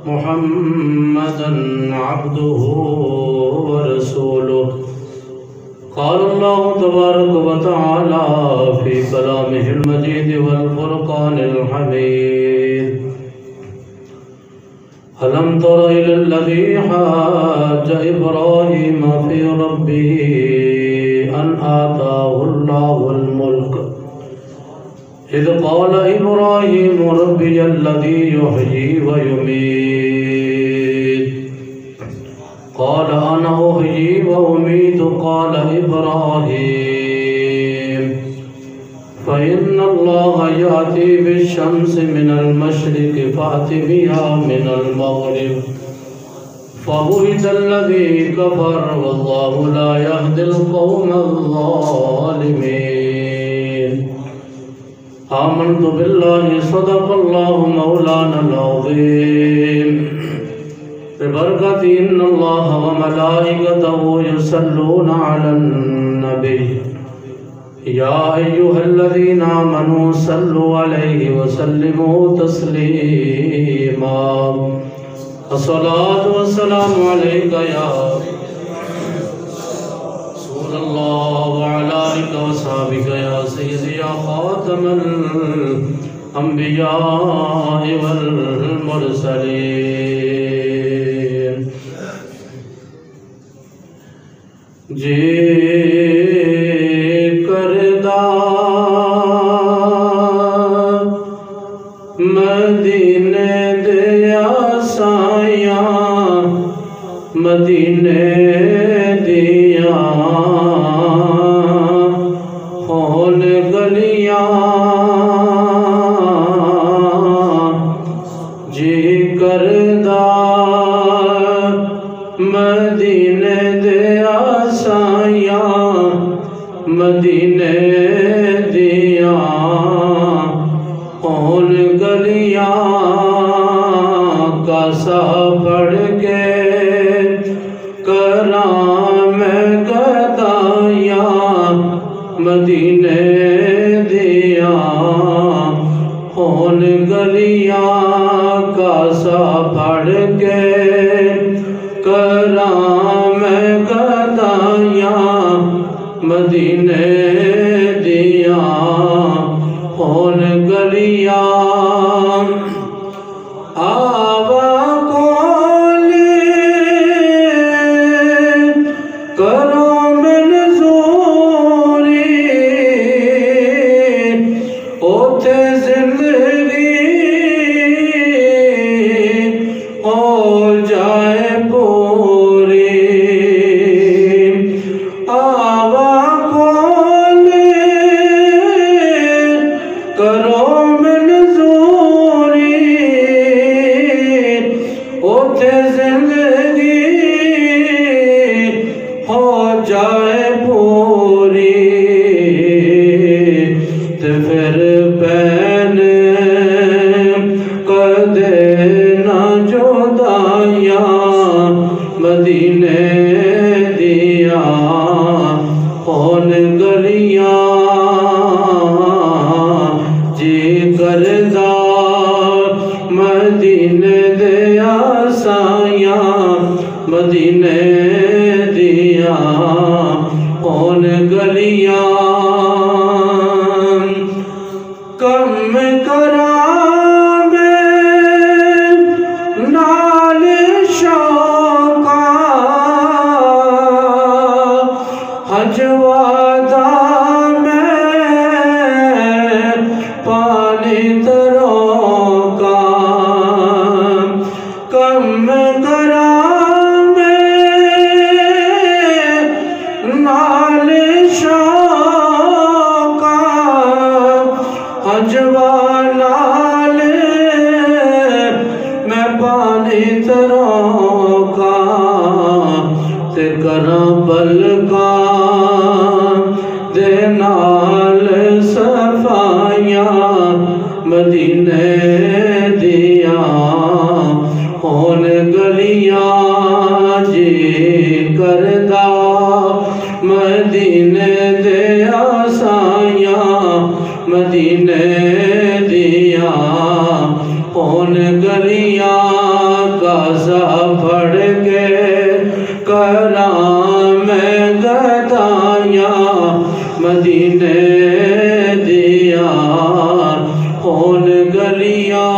محمدا عبده ورسوله. قال الله تبارك وتعالى في كلامه المجيد والفرقان الحميد: ألم تر إلى الذي حاج إبراهيم في ربه أن آتاه الله الملك إذ قال إبراهيم ربي الذي يحيي ويميت قال أنا أحيي وأميت قال إبراهيم فإن الله يأتي بالشمس من المشرق فأت بها من المغرب فبهت الذي كفر والله لا يهدي القوم الظالمين. آمنت بالله صدق الله مولانا العظيم ببركة إن الله وملائكته يصلون على النبي يا أيها الذين آمنوا صلوا عليه وسلموا تسليما. الصلاة والسلام عليك يا رسول الله وعلى آلك وصحبك يا سيدي يا خاتم الأنبياء والمرسلين. جی کردہ مدینے دیا سایاں مدینے دیا ہون گلیاں جی کردہ مدینے دیا سایاں مدینے دیا ہون گلیاں کاسا پڑھ کے کرام گدایاں مدینے دیا ہون گلیاں کاسا پڑھ کے کرام گدایاں مدینے دیا ہون گلیاں. آوا کولی کرو منظوری اوتے زندگی ہو جائے پوری. آوا کولی کرو منظوری اوتے زندگی ہو جائے پوری. تے پھر بین کدے نہ جدائیاں مدینے دیا ہون گلیاں جی کردہ مدینے دیا سایاں مدینے دیا ہون گلیاں. کم کرام نال شوقا حج وعدہ میں پانی تروکا. کم کرام نال شوقا حج نال میں پانی تروکا. تے کراں بلکاں دے نال صفائیاں مدینے دیا ہون گلیاں جی کردہ مدینے دیا سایاں مدینے دیا ہون گلیاں سا پڑھ کے کلام گدایاں مدینے دیار ہون گلیاں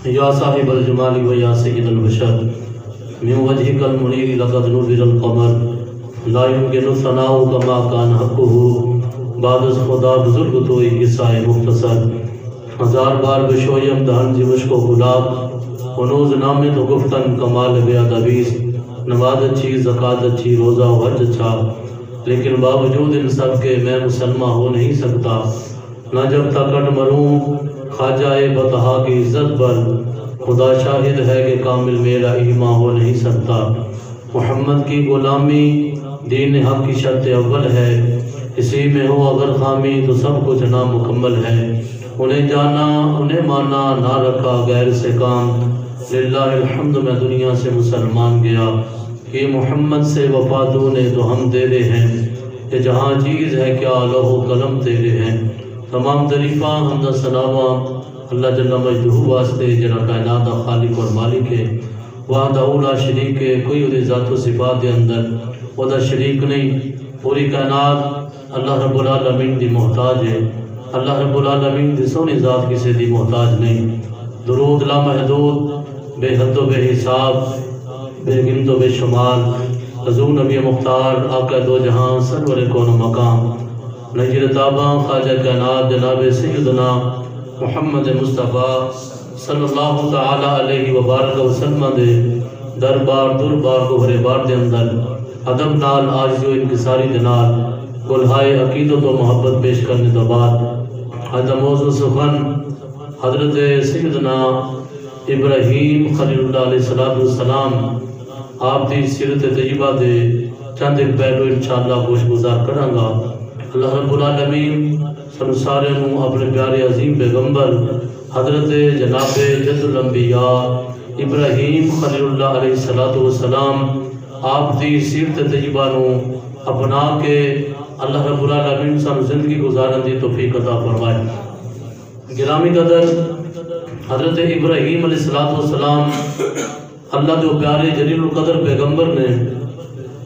یا صاحب الجمال و یا سید البشر من وجهك المنیر لقد نور القمر لا يمكن ثناء كما كان حقه بعد از خدا بزرگ تو ایک قصہ مختصر ہزار بار بشویم دہن جمش کو گلاب ونوز نامے تو گفتن کمال بے ادبیز نماز اچھی زکوٰۃ اچھی روزہ و حج اچھا لیکن باوجود ان سب کے میں مسلمہ ہو نہیں سکتا نہ جب تک کٹ مروں خواجہ بطحا کی عزت پر خدا شاہد ہے کہ کامل میرا ایمان ہو نہیں سکتا محمد کی غلامی دین حق کی شرط اول ہے اسی میں ہو اگر خامی تو سب کچھ نامکمل ہے انہیں جانا انہیں مانا نہ رکھا غیر سے کام للہ الحمد میں دنیا سے مسلمان گیا یہ محمد سے وفا نے تو ہم تیرے ہیں یہ جہاں چیز ہے کیا لوح و قلم تیرے ہیں تمام تعریفہ حمد و ثناء اللہ جل مجدہ واسطے جنہ کائنات دا خالق اور مالک ہے وحدہ لا شریک ہے کوئی وہ ذات و صفات دے اندر وہ دا شریک نہیں پوری کائنات اللہ رب العالمین دی محتاج ہے اللہ رب العالمین دی سونی ذات کسی دی محتاج نہیں درود لا محدود بے حد و بے حساب بے گنت و بے شمال حضور نبی مختار آقا دو جہاں سرور کون و مقام نجر تاباں خواجہ کائنات جناب سیدنا محمد مصطفیٰ صلی اللہ تعالی علیہ وبارک وسلم دے دربار گوھرے بار دے اندر ادب نال عاجزی و انکساری دے نال گلہائے عقیدت و محبت پیش کرنے تو بعد حضرت موضوع سخن حضرت سیدنا ابراہیم خلیل اللہ علیہ السلام آپ دی سیرت طیبہ دے چند ایک پہلو انشاءاللہ گوش گزار کروں گا اللہ رب العالمین سارے اپنے پیارے عظیم پیغمبر حضرت جناب جد الانبیاء ابراہیم خلیل اللہ علیہ السلام آپ دی سیرت طیبہ اپنا کے اللہ رب العالمین سان زندگی گزارن دی توفیق عطا فرمائے گرامی قدر حضرت ابراہیم علیہ السلام اللہ جو پیارے جلیل القدر پیغمبر نے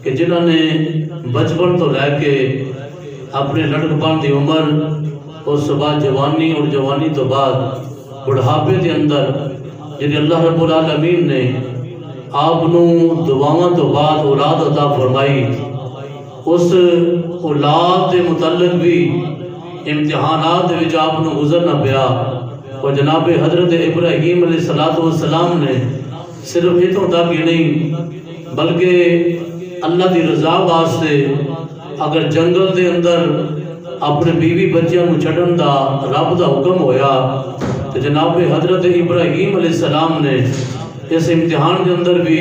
کہ جنہوں نے بچپن تو لے کے اپنے لڑکپن دی عمر اور صبح جوانی اور جوانی تو بعد بڑھاپے دے اندر جنہی اللہ رب العالمین نے آپ دعاواں تو بعد اولاد عطا فرمائی اس اولاد دے متعلق بھی امتحانات دے وچ آپ گزرنا پیا اور جناب حضرت ابراہیم علیہ السلام نے صرف اتوں تک ہی نہیں بلکہ اللہ دی رضا واسطے اگر جنگل دے اندر اپنے بیوی بچیاں کو چھڑن دا رب دا حکم ہویا تو جناب حضرت ابراہیم علیہ السلام نے اس امتحان کے اندر بھی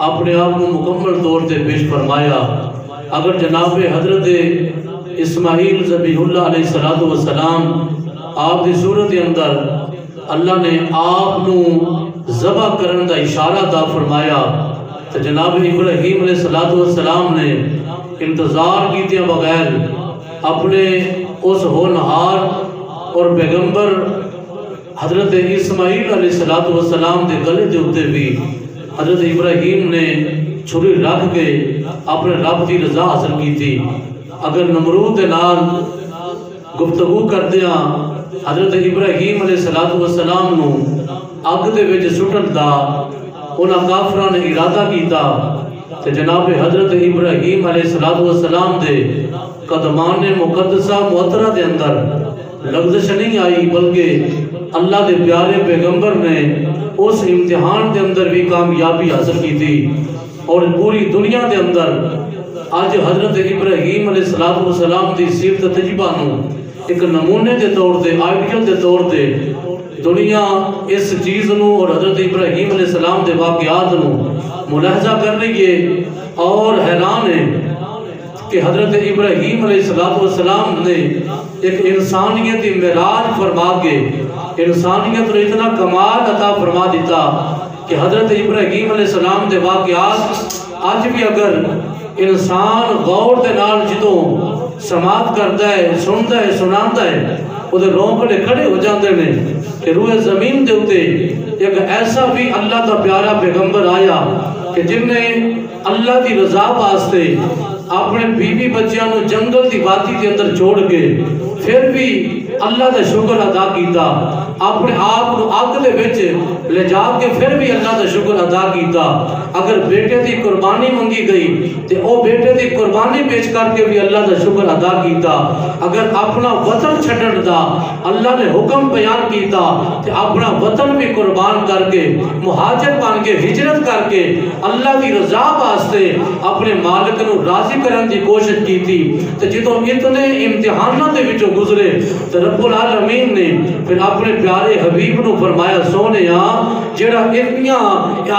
اپنے آپ کو مکمل طور سے پیش فرمایا اگر جناب حضرت اسماعیل ذبیح اللہ علیہ السلام آپ دی صورت کے اندر اللہ نے آپ ذبح کرن دا اشارہ دا فرمایا تو جناب ابراہیم علیہ السلام نے انتظار کیتے بغیر اپنے اس ہونہار اور پیغمبر حضرت اسماعیل علیہ السلام دے گلے دے ہوتے بھی حضرت ابراہیم نے چھری رکھ کے اپنے رب دی رضا حاصل کی تھی اگر نمرود دے نال گفتگو کر دیا حضرت ابراہیم علیہ السلام نو اگ دے وچ سٹن دا انہاں کافراں نے ارادہ کیتا تے جناب حضرت ابراہیم علیہ السلام دے قدمان مقدسہ محترہ دے اندر لغزش نہیں آئی بلکہ اللہ دے پیارے پیغمبر نے اس امتحان دے اندر بھی کامیابی حاصل کی تھی اور پوری دنیا دے اندر آج حضرت ابراہیم علیہ السلام دی سیرت تجربہ ایک نمونے دے طور دے آئیڈیل دے طور دے دنیا اس چیز اور حضرت ابراہیم علیہ السلام دے واقعات ملاحظہ کر رہی ہے اور حیران ہے کہ حضرت ابراہیم علیہ السلام نے ایک انسانیت معراج فرما کے انسانیت نے اتنا کمال عطا فرما دیتا کہ حضرت ابراہیم علیہ السلام دے واقعات آج بھی اگر انسان غور دے نال جدوں سماعت کرتا ہے سنتا ہے سنانتا ہے وہ دے رونگڑے کھڑے ہو جاندے نے کہ روح زمین دے ہوتے ایک ایسا بھی اللہ دا پیارا پیغمبر آیا کہ جن نے اللہ دی رضا واسطے اپنے بیوی بچیاں نو جنگل دی وادی کے اندر چھوڑ کے پھر بھی اللہ دا شکر ادا کیتا، اپنے آپ کو آگ دے وچ لے جا کے پھر بھی اللہ دا شکر ادا کیتا۔ اگر بیٹے دی قربانی منگی گئی تے او بیٹے دی قربانی پیش کر کے بھی اللہ دا شکر ادا کیتا۔ اگر اپنا وطن چھڈن دا اللہ نے حکم بیان کیتا تے اپنا وطن بھی قربان کر کے مہاجر بن کے ہجرت کر کے اللہ دی رضا واسطے اپنے مالک نو راضی کرن دی کوشش کیتی تے جدوں اتنے امتحاناں دے وچوں گزرے تے رب العالمین نے پھر اپنے پیارے حبیب نو فرمایا سونیا جڑا اتنیاں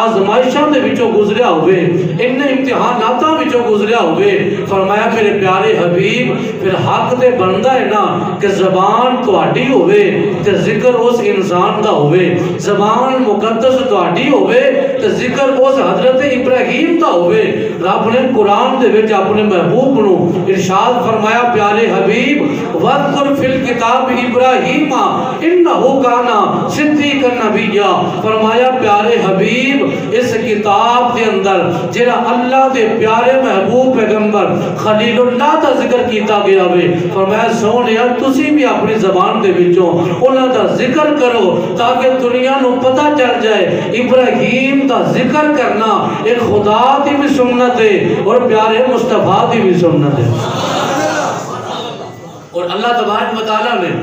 آزمائشاں دے وچوں گزریا ہوئے انہیں امتحاناتاں وچوں گزریا ہوئے فرمایا میرے پیارے حبیب پھر حق دے بندہ ہے نا کہ زبان تہاڈی ہوئے تے ذکر اس انسان دا ہوئے، زبان مقدس تہاڈی ہوئے تے ذکر اس حضرت ابراہیم دا ہوئے۔ رب نے قرآن دے وچ اپنے محبوب نو ارشاد فرمایا پیارے حبیب وَذْكُرْ فِي الْكِتَابِ ابراہیم انہو کانا صدیقا نبیّا، فرمایا پیارے حبیب اس کتاب کے اندر جڑا اللہ دے پیارے محبوب پیغمبر خلیل اللہ دا ذکر کیتا گیا ہوئے، فرمایا سونیا تسی بھی اپنی زبان دے وچوں انہاں دا ذکر کرو تاکہ دنیا نو پتہ چل جائے ابراہیم دا ذکر کرنا ایک خدا دی بھی سنت ہے اور پیارے مصطفیٰ دی بھی سنت ہے۔ اور اللہ تبارک و تعالیٰ نے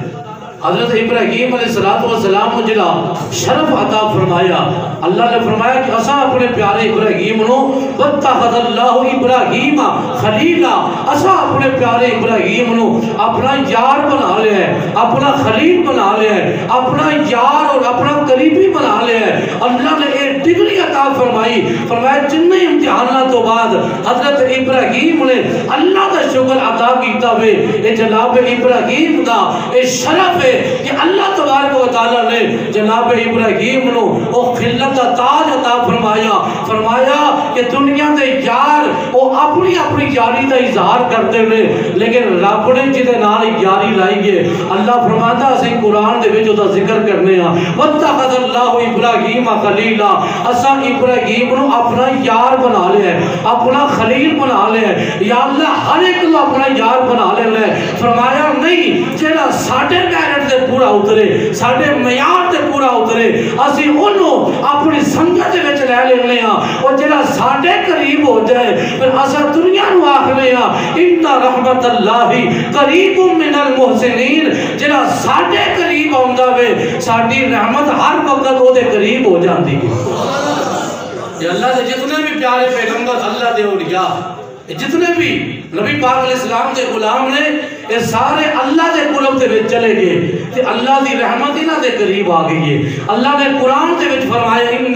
حضرت ابراہیم علیہ السلام کو جلا شرف عطا فرمایا۔ اللہ نے فرمایا کہ اسا اپنے پیارے ابراہیم نو وَاتَّخَذَ اللَّهُ إِبْرَاهِيمَ خَلِيلًا، اسا اپنے پیارے ابراہیم نو اپنا یار بنا لیا ہے، اپنا خلیل بنا لیا ہے، اپنا یار اور اپنا قریبی بنا لیا ہے۔ اللہ نے ایک ڈگری عطا فرمائی، فرمایا جن امتحانات تو بعد حضرت ابراہیم نے اللہ کا شکر عطا کیتا ہوئے اے جناب ابراہیم دا اے شرف ہے کہ اللہ تبارک و تعالیٰ نے جناب ابراہیم نو او خلت تاج عطا فرمایا، فرمایا کہ دنیا دے یار او اپنی اپنی یاری دا اظہار کرتے ہوئے لیکن رب نے جدے نال یاری لائی گے اللہ فرماتا اسی قرآن دے وچ دا ذکر کرنے ہاں وَاتَّخَذَ اللَّهُ إِبْرَاهِيمَ خَلِيلًا، اسا ابراہیم نو اپنا یار بنا لیا ہے، اپنا خلیل بنا لیا ہے۔ یا اللہ ہر ایک کو اپنا یار بنا لیا ہے، فرمایا نہیں جیڑا ساڑھے میرٹ دے پورا اترے ساڑھے معیار دے پورا اترے اسی انہوں اپنی سنگت دے وچ لے لینے ہاں اور جڑا ساڑھے قریب ہو جائے پھر اسا دنیا نو آکھنے ہاں ان رحمت اللہ قریب من المحسنین، جڑا ساڑھے قریب ہوندا وے ساڈی رحمت ہر وقت او دے قریب ہو جاندی ہے۔ یہ اللہ دے جتنے بھی پیارے پیغمبر اللہ دے اولیاء جتنے بھی نبی پاک علیہ السلام دے غلام نے یہ سارے اللہ دے قرب دے وچ چلے گئے کہ اللہ دی رحمت انہاں دے قریب آ گئی ہے۔ اللہ نے قرآن دے وچ فرمایا ان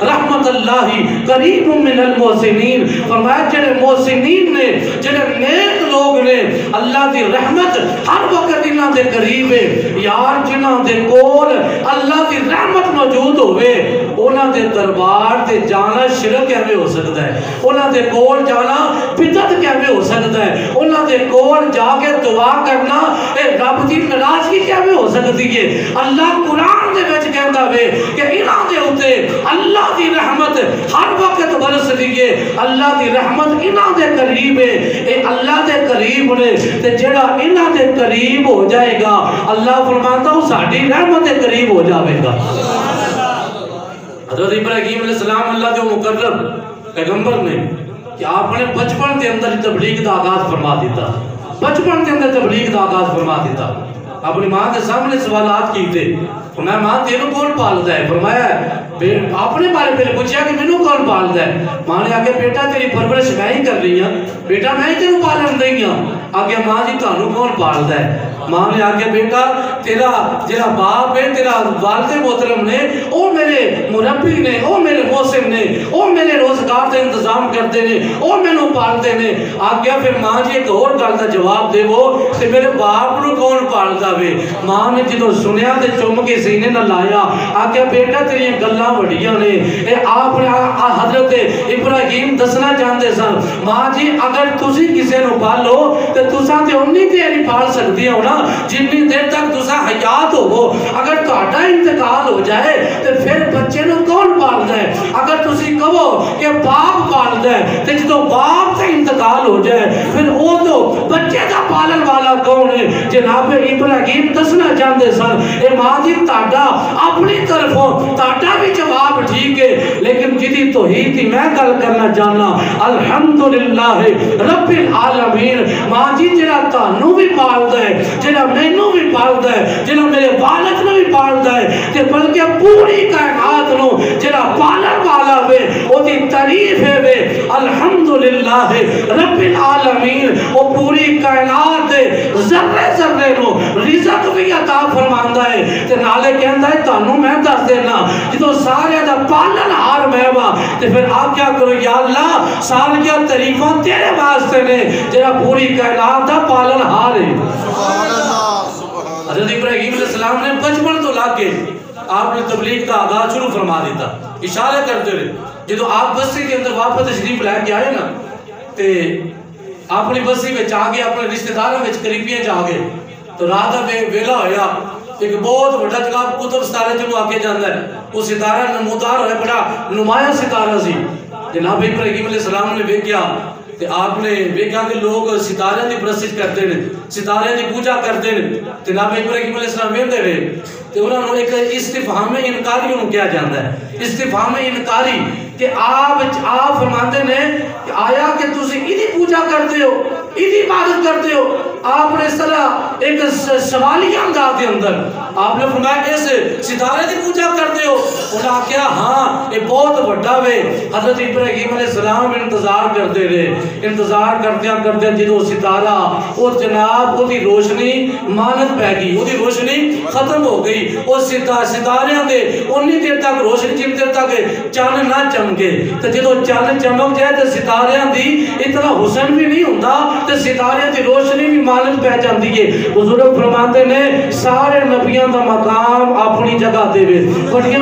رحمت اللہ قریب من المحسنین، فرمایا جڑے محسنین نے جڑے نیک لوگ نے اللہ دی رحمت ہر وقت انہاں دے قریب ہے۔ یار جنہاں دے کول اللہ دی رحمت موجود ہوئے انہاں دے دربار تے جانا شرک کیویں ہو سکتا ہے، انہاں دے کول جانا بدعت کیویں ہو سکتا ہے، انہاں دے کول جا کے دعا کرنا اے رب دی ناراضگی کیویں ہو سکتی ہے۔ اللہ قرآن دے وچ کہندا وے کہ انہاں دے اوتے اللہ دی رحمت ہر وقت برس رہی ہے، اللہ دی رحمت انہاں دے قریب ہے، اے اللہ دے قریب نے تے جڑا انہاں دے قریب ہو جائے گا اللہ فرماتا ہوں ساڈی رحمت دے قریب ہو جاوے گا۔ حضرت ابراہیم علیہ السلام اللہ کے مقرب پیغمبر نے کہ آپ نے بچپن کے اندر تبلیغ دا آغاز فرما دیتا، بچپن کے اندر تبلیغ دا آغاز فرما دیتا۔ اپنی ماں کے سامنے سوالات کیتے، فرمایا ماں تیروں کون پالتا ہے؟ فرمایا اپنے بارے پہلے پوچھا کہ مینوں کون پالتا ہے؟ ماں نے آگے بیٹا تیری پرورش میں ہی کر رہی ہوں، بیٹا میں ہی تیروں پالن رہی ہوں۔ آگے ماں جی تانوں کون پالتا ہے؟ ماں نے آگے بیٹا تیرا جڑا باپ ہے تیرا والد محترم نے او میرے مربی نے او میرے موسم نے او میرے روزگار کا انتظام کرتے نے او مینوں پالتے نے۔ آگے پھر ماں جی ایک اور گل کا جواب دے وہ کہ میرے باپ نو کون پالتا وے؟ ماں نے جدوں سنیا تے چم کے سینے نہ لایا، آگے بیٹا تیری گلاں وڈیاں نے۔ اے آپ نے حضرت ابراہیم دسنا چاہتے سن ماں جی اگر تسی کسے نو پالو تے تساں تے اونی دیر ہی پال سکدی ہو نا جنی دیر تک تسا حیات ہو اگر تہاڈا انتقال ہو جائے تو پھر بچے نو کون پالدا ہے؟ اگر تسی کہو کہ باپ پالدا ہے تے جدوں باپ تے انتقال ہو جائے پھر او تو بچے دا پالن والا کون ہے؟ جناب ابراہیم دسنا چاہتے سن اے ماں جی تہاڈا اپنی طرفوں تہاڈا بھی جواب ٹھیک ہے لیکن جدی توحید دی میں گل کرنا چاہنا الحمدللہ رب العالمین ماں جی جڑا تانوں بھی پالدا ہے جڑا مینوں بھی پالدا ہے جڑا میرے والد نوں بھی پالدا ہے تے بلکہ پوری کائنات نو جڑا پالن والا وے او دی تعریف ہے وے الحمدللہ رب العالمین او پوری کائنات دے ذرے ذرے نو رزق بھی عطا فرماندا ہے تے نالے کہندا ہے تانوں میں دس دینا جدوں سارے دا پالن ہار میں وا تے پھر آپ کیا کرو یا اللہ ساریاں تعریفاں تیرے واسطے نے جڑا پوری کائنات دا پالن ہار ہے سبحان اللہ حضرت ابراہیم علیہ السلام نے بچپن تو لا کے آپ نے تبلیغ کا آغاز شروع فرما دیتا اشارے کرتے رہے جدو آپ بستی کے اندر واپس تشریف لے کے آئے نا تے اپنی بستی میں آگے اپنے رشتہ داروں میں قریبیاں جا گئے تو رات کا ویلا ہویا ایک بہت بڑا جناب قطب ستارہ جنوں آگے جاندہ ہے وہ ستارہ نمودار ہوئے بڑا نمایاں ستارہ سی جناب ابراہیم علیہ السلام نے دیکھا کہ آپ نے دیکھا کہ لوگ ستارے دی پرستش کرتے ہیں ستارے دی پوجا کرتے ہیں جناب ابراہیم علیہ السلام ویندے رہے تو انہوں نے ایک استفہام انکاری انہوں کیا جاندہ ہے استفہام انکاری کہ آپ فرماندے نے کہ آیا کہ تسی ایدی پوجا کرتے ہو ایدی عبادت کرتے ہو آپ نے اس طرح ایک سوالی انداز کے اندر آپ نے فرمایا اس ستارے دی پوجا کرتے ہو انہوں نے کہا ہاں یہ بہت بڑا وے حضرت ابراہیم علیہ السلام انتظار کرتے رہے انتظار کرتے جدو ستارہ اور جناب وہ دی روشنی مانت پہ گئی وہ دی روشنی ختم ہو گئی اس ستارے دے انہی دیر تک روشنی جن دیر تک چاند نہ چمکے تو جدو چاند چمک جائے تو ستارے دی اتنا حسن بھی نہیں ہوتا تو ستارے دی روشنی بھی مانت پہ جاندی ہے بزرگ فرماتے نے سارے نبیان دا مقام اپنی جگہ دے وے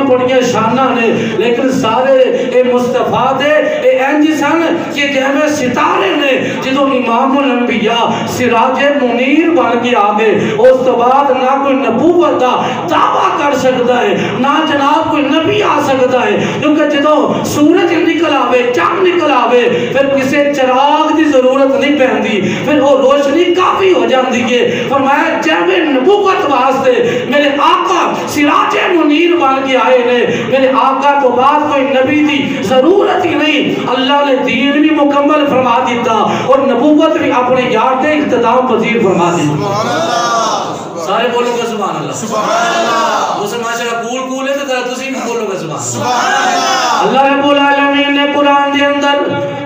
بڑیاں شانہ نے لیکن سارے اے مصطفیٰ دے اے اینجی سن کہ جہمیں ستارے نے جدو امام الانبیاء سراج منیر بن کے آگے اس تو بعد نہ کوئی نبوت دا دعویٰ کر سکتا ہے نہ جناب کوئی نبی آ سکتا ہے کیونکہ جدو سورج نکل آوے چاند نکل آوے پھر کسے چراغ دی ضرورت نہیں پہندی پھر وہ روشنی کافی ہو جاندی ہے فرمایا جہمیں نبوت واسطے میرے آقا سراج منیر بن کے آئے نے میرے آقا کو بعد کوئی نبی دی ضرورت ہی نہیں اللہ نے دین بھی مکمل فرما دیتا اور نبوت بھی اپنے یار دے اختتام پذیر فرما دیتا سارے بولو گا سبحان اللہ سبحان اللہ وہ سے ماشاءاللہ کول ہے تو ذرا تسی بھی بولو گا سبحان اللہ اللہ رب العالمین نے قرآن دے اندر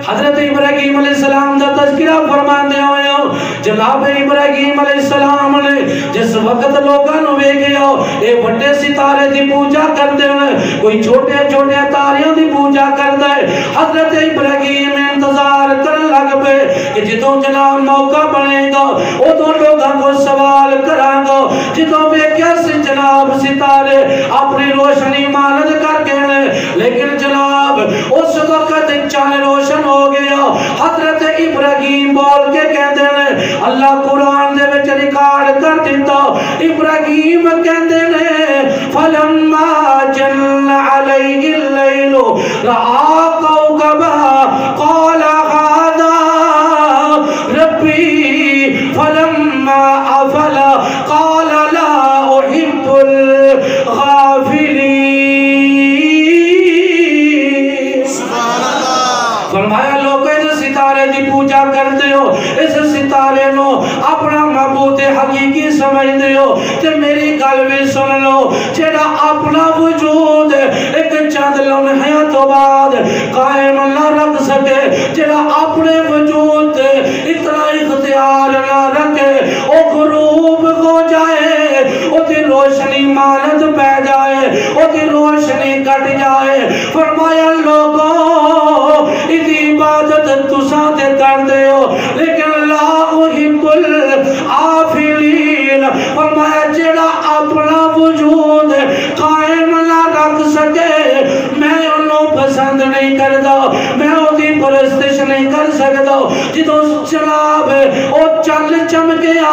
حضرت ابراہیم علیہ السلام دا تذکرہ فرماندے ہوئے ہو جناب ابراہیم علیہ السلام نے جس وقت لوگاں نو ویکھیا اے بڑے ستارے دی پوجا کردے ہوئے کوئی چھوٹے تاریاں دی پوجا کردا ہے حضرت ابراہیم انتظار کرن لگ پے کہ جدوں جناب موقع بنے گا اودوں لوگاں کو سوال کراں گا جدوں ویکھیا سی جناب ستارے اپنی روشنی مانند کر کے لیکن جناب اس وقت چاند روشن ہو گیا حضرت ابراہیم بول کے کہتے ہیں اللہ قرآن دے وچ ریکارڈ کر دیتا ابراہیم کہتے ہیں فلما جن علیہ اللیل رآ کوكبا قال هذا ربی فلما افل قال لا احب الغافلین فرمایا لوگ اس ستارے دی پوجا کرتے ہو اس ستارے نو اپنا معبود حقیقی سمجھتے ہو کہ میری گل بھی سن لو جیڑا اپنا وجود ایک چند لمحے تو بعد قائم نہ رکھ سکے جیڑا اپنے وجود اتنا اختیار نہ رکھے او غروب ہو جائے او دی روشنی مانت پہ جائے او دی روشنی کٹ جائے فرمایا لوگوں اتنی عبادت تساں تے کر دے ہو لیکن لا احب العافلین فرمایا جیڑا اپنا وجود قائم نہ رکھ سکے میں انہوں پسند نہیں کردا میں او دی پرستش پیش نہیں کر سکتا جدو جناب او چند چمکیا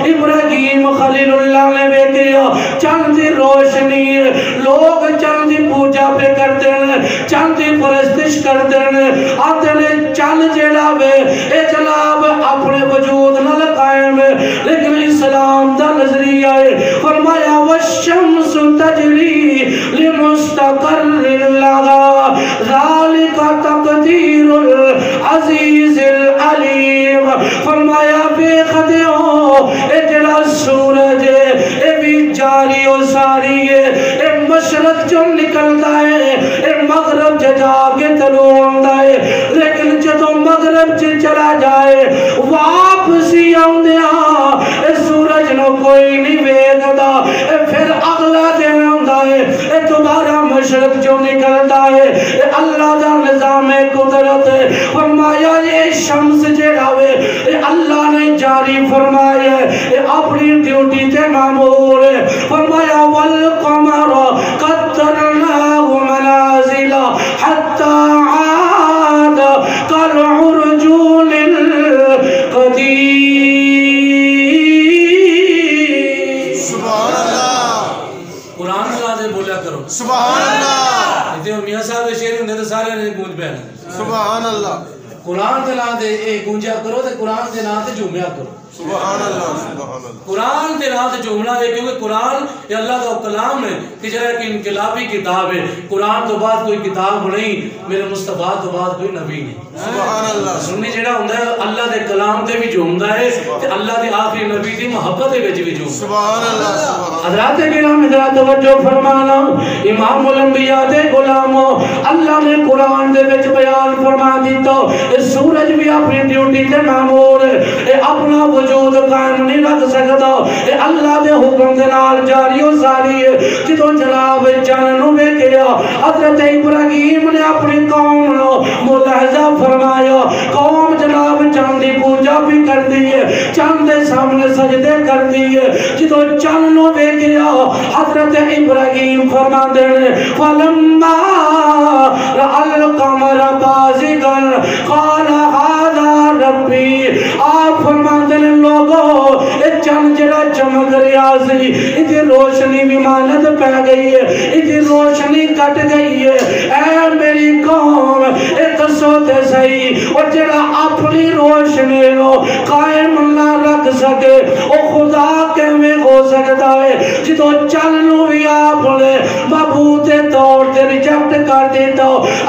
ابراہیم خلیل اللہ نے بیکیا چند دی روشنی لوگ چند دی پوجا پہ کرتے ہیں چند دی پرستش کرتے ہیں آتے نے چند جڑا وے اے جناب اپنے وجود نہ لقائم لیکن اسلام دا نظریہ ہے فرمایا والشمس تجری لمستقر لہا ذالک تقدیر العزیز العلیم فرمایا بے خدے ہو اے جڑا سورج اے بھی جاری و ساری ہے اے مشرق جو نکلتا ہے اے مغرب جا کے طلوع ہوتا ہے لیکن جدو مغرب چلا جائے واپسی آندیا اے سورج نو کوئی نہیں ویکھدا اے پھر اگلا دن آندا ہے اے دوبارہ مشرق جو نکلتا ہے اے اللہ دا نظام قدرت ہے فرمایا یہ شمس جڑا وے اے اللہ نے جاری فرمایا اے اپنی ڈیوٹی تے مامور ہے فرمایا والقمر قدرناه منازل حتى عاد كالعرجون القديم سبحان اللہ قرآن سے بولیا کرو سبحان اللہ اتنے میاں صاحب شیر ہوندے تو سارے نے گونج پہنے سبحان اللہ قرآن دے نام دے اے گونجیا کرو تے قرآن دے نام تے جھومیا کرو سبحان اللہ سبحان اللہ قرآن دے نام تے جھومنا ہے کیونکہ قرآن یہ اللہ کا کلام ہے کہ جرا کہ انقلابی کتاب ہے قرآن تو بعد کوئی کتاب نہیں میرے مصطفیٰ تو بعد کوئی نبی نہیں سبحان اللہ سنی جڑا ہوندا ہے اللہ دے کلام تے بھی جھومدا ہے تے اللہ دے آخری نبی دی محبت دے وچ بھی جھومدا ہے سبحان اللہ سبحان حضرات کرام حضرات توجہ فرمانا امام الانبیاء دے غلاموں اللہ نے قرآن دے وچ بیان فرما دیتا اے سورج بھی اپنی ڈیوٹی تے مامور ہے اے اپنا وجود قائم نہیں رکھ سکتا اے اللہ دے حکم دے نال جاری و ساری ہے جدوں جناب چن نو ویکھیا حضرت ابراہیم نے اپنی قوم نو ملاحظہ فرمایا قوم جناب چند دی پوجا بھی کردی ہے چند دے سامنے سجدے کردی ہے جدوں چن نو ویکھیا حضرت ابراہیم فرماندے نے فلما رأى القمر بازغا قال هذا ربی آپ فرماندے نے لوگو اے چند جڑا چمک رہا سی اتنی روشنی بھی مانت پہ گئی ہے اتنی روشنی کٹ گئی ہے اے میری قوم اے دسو تے صحیح اور جڑا اپنی روشنی نو قائم نہ رکھ سکے او خدا کیویں ہو سکتا ہے جدوں چلنو بھی آپ نے معبود طور تے ریجیکٹ کر دیتا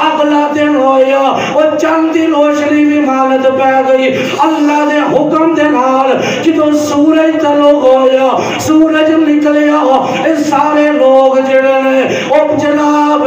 اگلا دن ہویا او چند دی روشنی بھی مانت پہ گئی اللہ دے حکم دے نال جدوں سورج طلوع ہویا سورج نکلیا اے سارے لوگ جڑے نے او جناب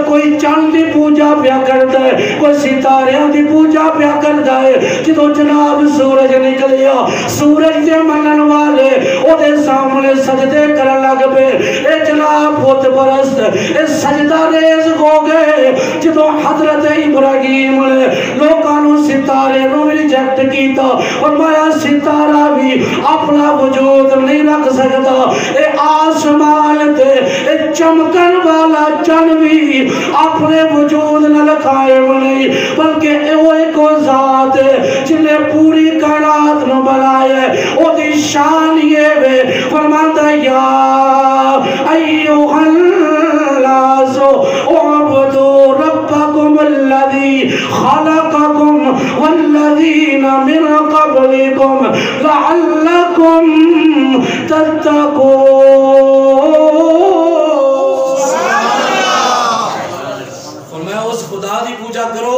کوئی چند دی پوجا پیا کرتا ہے کوئی ستاریاں دی پوجا پیا کرتا ہے جدوں جناب سورج نکلیا سورج دے منن والے او دے سامنے سجدے کرن لگ پے اے جناب بت پرست اے سجدہ ریز ہو گئے جدوں حضرت ابراہیم نے لوکاں نو ستارے نو ریجیکٹ کیتا فرمایا ستارہ بھی اپنا وجود نہیں رکھ سکتا اے آسمان تے اے چمکن والا چن بھی اپنے وجود نہ قائم نہیں بلکہ اے وہ ایک ذات ہے جن نے پوری کائنات نو بنایا ہے او دی شان یہ ہے فرماتا یا ایھا الناس اعبدوا ربکم الذی خلقکم والذین من قبلکم لعلکم تتقون فرمایا اس خدا دی پوجا کرو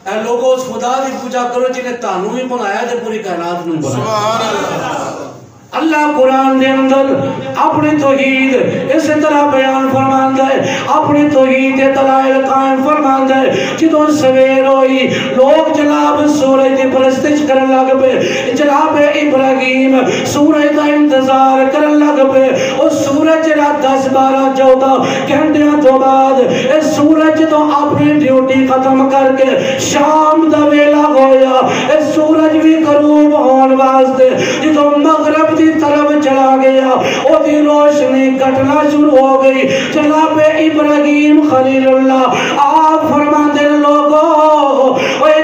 اے لوگوں اس خدا دی پوجا کرو جنہیں تانوں بھی بنایا تے پوری کائنات نوں بنایا سبحان اللہ اللہ قرآن دے اندر اپنی توحید اس طرح بیان فرماندا ہے اپنی توحید دے دلائل قائم فرماندا ہے جدوں سویر ہوئی لوگ جناب سورج دی پرستش کرن لگ پے جناب ابراہیم سورج دا انتظار کرن لگ پے او سورج جڑا 10-12 14 گھنٹیاں تو بعد اے سورج تو اپنی ڈیوٹی ختم کر کے شام دا ویلا ہویا اے سورج بھی غروب ہون واسطے جدوں مغرب دی طرف چلا گیا او دی روشنی کٹنا شروع ہو گئی جناب ابراہیم خلیل اللہ آپ فرماندے لوگو اے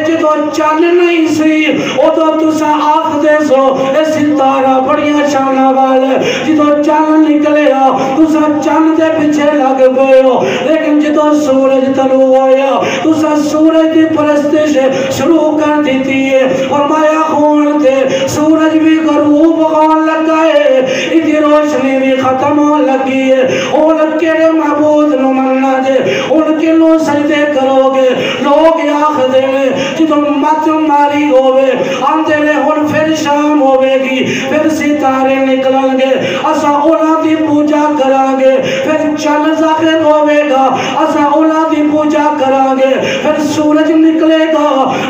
چل نہیں سی ادو تسا آخ دے سو اے ستارہ بڑیاں شانہ والے جدو چل نکلیا تسا چند دے پیچھے لگ گئے ہو لیکن جدو سورج طلوع ہویا تسا سورج کی پرستش شروع کر دیتی ہے فرمایا خون تے سورج بھی غروب ہون لگا ہے ادھی روشنی بھی ختم ہون لگی ہے ان کے معبود نو مننا دے ان کے نو سجدے کرو گے لوگ آخ دے جدو مت ماری ہوئے آندے نے ہن پھر شام ہوئے گی پھر ستارے نکلن گے اسا اونا دی پوجا کران گے پھر چند ظاہر ہوئے گا اسا اونا دی پوجا کران گے پھر سورج نکلے گا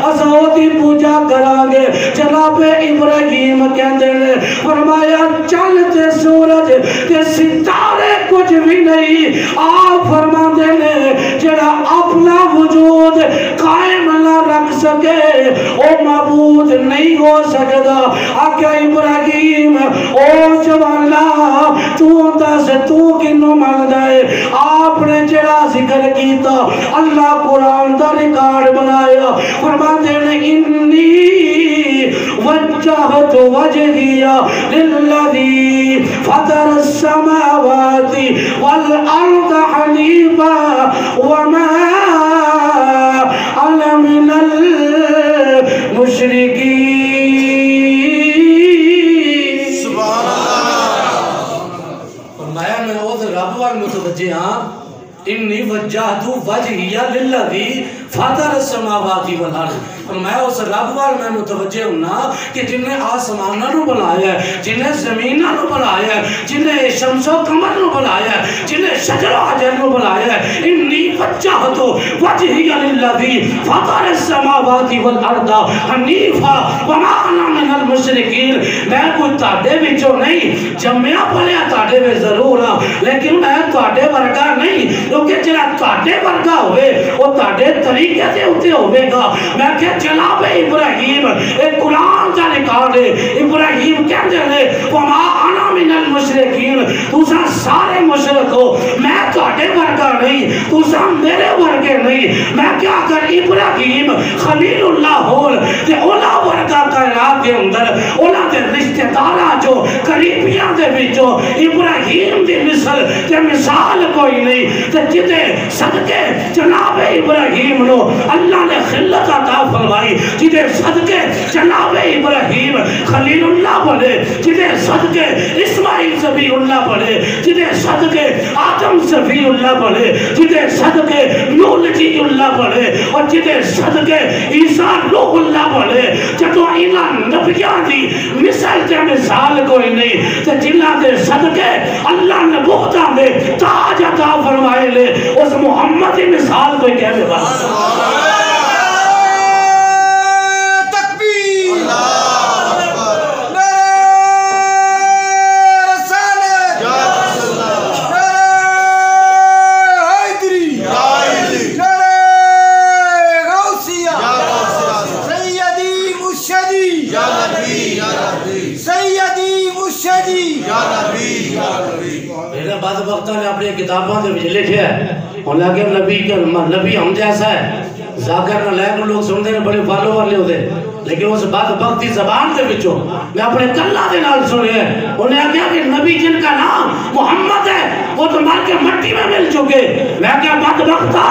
اسا او دی پوجا کران گے جناب ابراہیم کہندے نے فرمایا چند تے سورج تے ستارے کچھ بھی نہیں آپ فرماندے نے جڑا اپنا وجود قائم نہ رکھ سکے او معبود نہیں ہو سکتا آقا ابراہیم او جوانا تو دس تو کنو مان دائے آپ نے جڑا ذکر کیتا اللہ قرآن دا ریکارڈ بنایا فرماتے نے انی وجہت وجہیا للذی فطر السماوات والارض حنیفا وما انا من المشرکین سبحان اللہ فرمایا میں اوز رب وال متوجہ ہاں انی وجہتو وجہیا للذی فاطر السماوات والارض میں اس رب وال میں متوجہ ہونا کہ جنہیں آسمانہ نو بنایا ہے جنہیں زمینہ نو بنایا ہے جنہیں شمس و قمر نو بنایا ہے جنہیں شجر و حجر نو بنایا ہے انی وجہتو وجہی للذی فاطر السماوات والارض حنیفا وما انا من المشرکین میں کوئی تاڑے وچوں نہیں جمعہ پلیا تاڑے میں ضرور ہاں لیکن میں تاڑے ورگا نہیں کیونکہ جنہیں تاڑے ورگا ہوئے وہ تاڑے طریقے سے ہوتے ہوئے گا میں کہ جناب ابراہیم ایک قرآن کا ریکارڈ ہے ابراہیم کہتے ہیں وما انا من المشرکین تُسا سارے مشرک ہو میں تواڈے ورگا نہیں تُسا میرے ورگے نہیں میں کیا کر ابراہیم خلیل اللہ ہو تے اولا ورگا کائنات کے اندر اولا دے رشتہ داراں جو قریبیاں دے وچوں ابراہیم دی مثل تے مثال کوئی نہیں تے جتے صدقے جناب ابراہیم نو اللہ نے خلت عطا فرمائی جدے صدقے جناب ابراہیم خلیل اللہ بنے جدے صدقے اسماعیل صفی اللہ بنے جدے صدقے آدم صفی اللہ بنے جدے صدقے نوح نجی اللہ بنے اور جدے صدقے عیسیٰ روح اللہ بنے جدو انہاں نبیاں دی مثال تے مثال کوئی نہیں تے جنہاں دے صدقے اللہ نبوتاں دے تاج عطا فرمائے لے اس محمد دی مثال کوئی کہنے والا بعض وقتاں نے اپنی کتابوں سے بھی لکھے ہے انہوں نے نبی ہم جیسا ہے ذاکر نلائق لوگ سنتے ہیں بڑے فالو والے ہوتے لیکن اس بعد وقتی زبان کے بچوں میں اپنے کلہ دے نال سنے ہیں انہیں کہا کہ نبی جن کا نام محمد ہے وہ تو مر کے مٹی میں مل چکے میں کہا بعد وقتا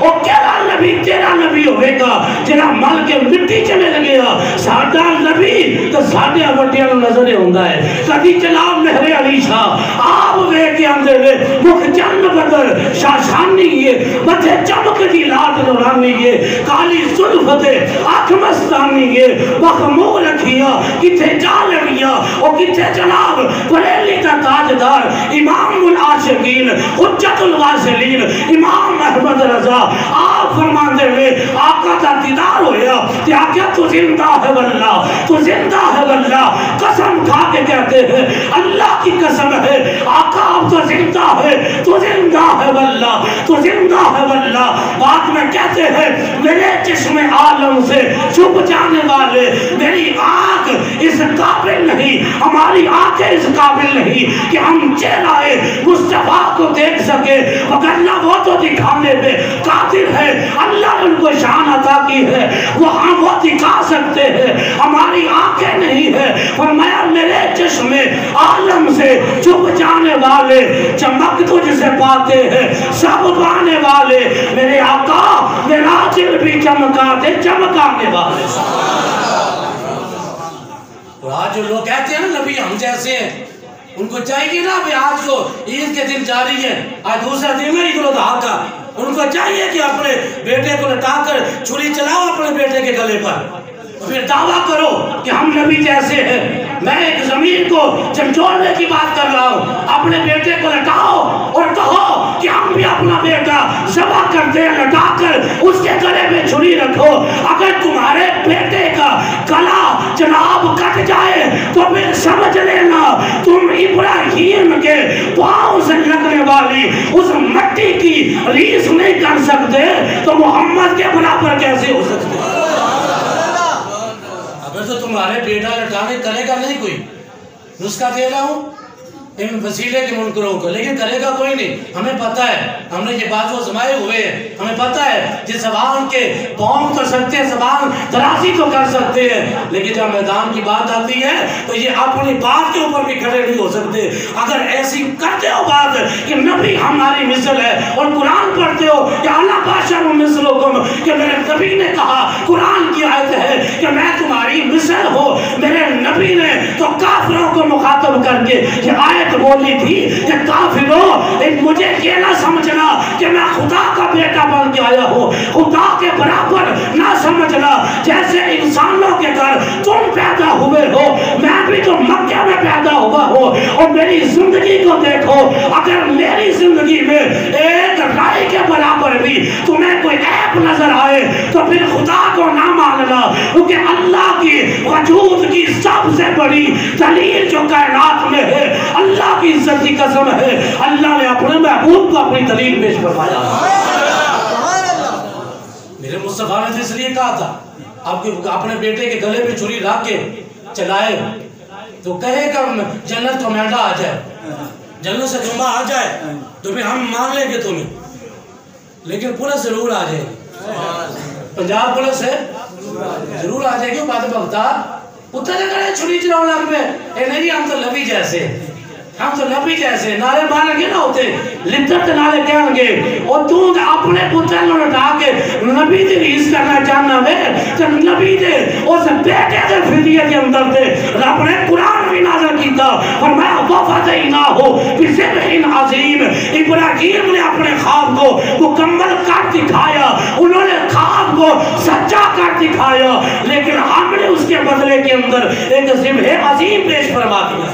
وہ کہا نبی تیرا نبی ہوئے گا جنہا مل کے مٹی چ مل گیا ساڑھا نبی تو ساڑھے وٹیاں نظر ہوندہ ہے کدی جناب مہر علی شاہ آپ وے کے اندر وے مکھ جن بدر شاشانی یہ بچے چمک دی لات نورانی یہ کالی ظلفت آنکھ مستانی یہ مخمول رکھیا کتے جالویا اور کتے جناب بریلی کا تاجدار امام العاشقین حجت الواصلین امام احمد رضا آپ فرماندے ہوئے آقا کا دیدار ہویا کہ آقا تو زندہ ہے واللہ تو زندہ ہے واللہ قسم کھا کے کہتے ہیں اللہ کی قسم ہے آقا آپ تو زندہ ہے واللہ تو زندہ ہے واللہ پاک میں کہتے ہیں میرے چشم عالم سے چھپ جانے والے، میری آنکھ اس قابل نہیں، ہماری آنکھیں اس قابل نہیں کہ ہم چہرہ مصطفیٰ کو دیکھ سکے، وگرنہ وہ تو دکھانے پہ قادر ہے، اللہ نے ان کو شان عطا کی ہے، وہ دکھا سکتے ہیں، ہماری آنکھیں نہیں ہے۔ فرمایا میرے چشم عالم سے چھپ جانے والے، چمک تجھ سے پاتے ہیں سب پانے والے، میرے آقا میرا دل بھی چمکا دے چمکانے والے۔ اور آج جو لوگ کہتے ہیں نا نبی ہم جیسے ہیں، ان کو چاہیے نا بھی آج کو عید کے دن جاری ہے، آج دوسرا دن ہے عید الاضحیٰ کا، ان کو چاہیے کہ اپنے بیٹے کو لٹا کر چھری چلاؤ اپنے بیٹے کے گلے پر، پھر دعویٰ کرو کہ ہم نبی جیسے ہیں۔ میں ایک زمین کو جھنجھوڑنے کی بات کر رہا ہوں، اپنے بیٹے کو لٹاؤ اور کہو کہ ہم بھی اپنا بیٹا ذبح کرتے ہیں، لٹا کر اس کے گلے میں چھری رکھو۔ اگر تمہارے بیٹے کا گلا جناب کٹ جائے تو پھر سمجھ لینا تم ابراہیم کے پاؤں سے لگنے والی اس مٹی کی ریس نہیں کر سکتے تو محمد کے برابر کیسے ہو سکتے؟ اگر تو تمہارے بیٹا لٹانے کرے گا نہیں کوئی، نسخہ دے رہا ہوں ان وسیلے کے منکروں کو، لیکن کرے گا کوئی نہیں، ہمیں پتہ ہے، ہم نے یہ بات وہ زمائے ہوئے ہیں، ہمیں پتہ ہے جس زبان کے پاؤں کر سکتے ہیں، زبان درازی تو کر سکتے ہیں، لیکن جب میدان کی بات آتی ہے تو یہ اپنی بات کے اوپر بھی کھڑے نہیں ہو سکتے۔ اگر ایسی کرتے ہو بات کہ نبی ہماری مثل ہے اور قرآن پڑھتے ہو کہ اللہ باشر مثلکم، کہ میرے نبی نے کہا، قرآن کی آیت ہے کہ میں تمہاری مثل ہوں، میرے نبی نے تو کافروں کو مخاطب کر کے یہ آیت بولی تھی کہ کافروں مجھے یہ نہ سمجھنا کہ میں خدا کا بیٹا بن کے آیا ہوں، خدا کے برابر نہ سمجھنا، جیسے انسانوں کے گھر تم پیدا ہوئے ہو میں بھی تو مکہ میں پیدا ہوا ہوں، اور میری زندگی کو دیکھو، اگر میری زندگی میں ایک رائی کے برابر بھی تمہیں کوئی عیب نظر آئے تو پھر خدا کو نہ ماننا، کیونکہ اللہ کی وجود کی سب سے بڑی دلیل جو کائنات میں ہے، اللہ کی عزت کی قسم ہے، اللہ نے اپنے محبوب کو اپنی دلیل پیش فرمایا۔ میرے مصطفیٰ نے اس لیے کہا تھا آپ اپنے بیٹے کے گلے پہ چھری رکھ کے چلائے تو کہے گا جنت کو مینڈا آ جائے، جنت سے دمبا آ جائے تو پھر ہم مان لیں گے تمہیں، لیکن پولیس ضرور آ جائے گی، پنجاب پولیس ہے ضرور آ جائے گی، بات بختار اتنے لگا چھری چلاؤ لگ پہ، اے نہیں ہم تو نبی جیسے، ہم تو نبی جیسے، نعرے ماریں گے نہ ہوتے، لدت نعرے کہیں گے، اور تو اپنے پتر نے اٹھا کے نبی دی ریس کرنا چاہنا میں، تو نبی دے اس بیٹے دے فدیے کے اندر دے رب نے قرآن بھی نازل کیتا، فرمایا وَفَدَيْنَاهُ بِذِبْحٍ عَظِيمٍ، ابراہیم نے اپنے خواب کو مکمل کر دکھایا، انہوں نے خواب کو سچا کر دکھایا، لیکن ہم نے اس کے بدلے کے اندر ایک ذبح عظیم پیش فرما دیا۔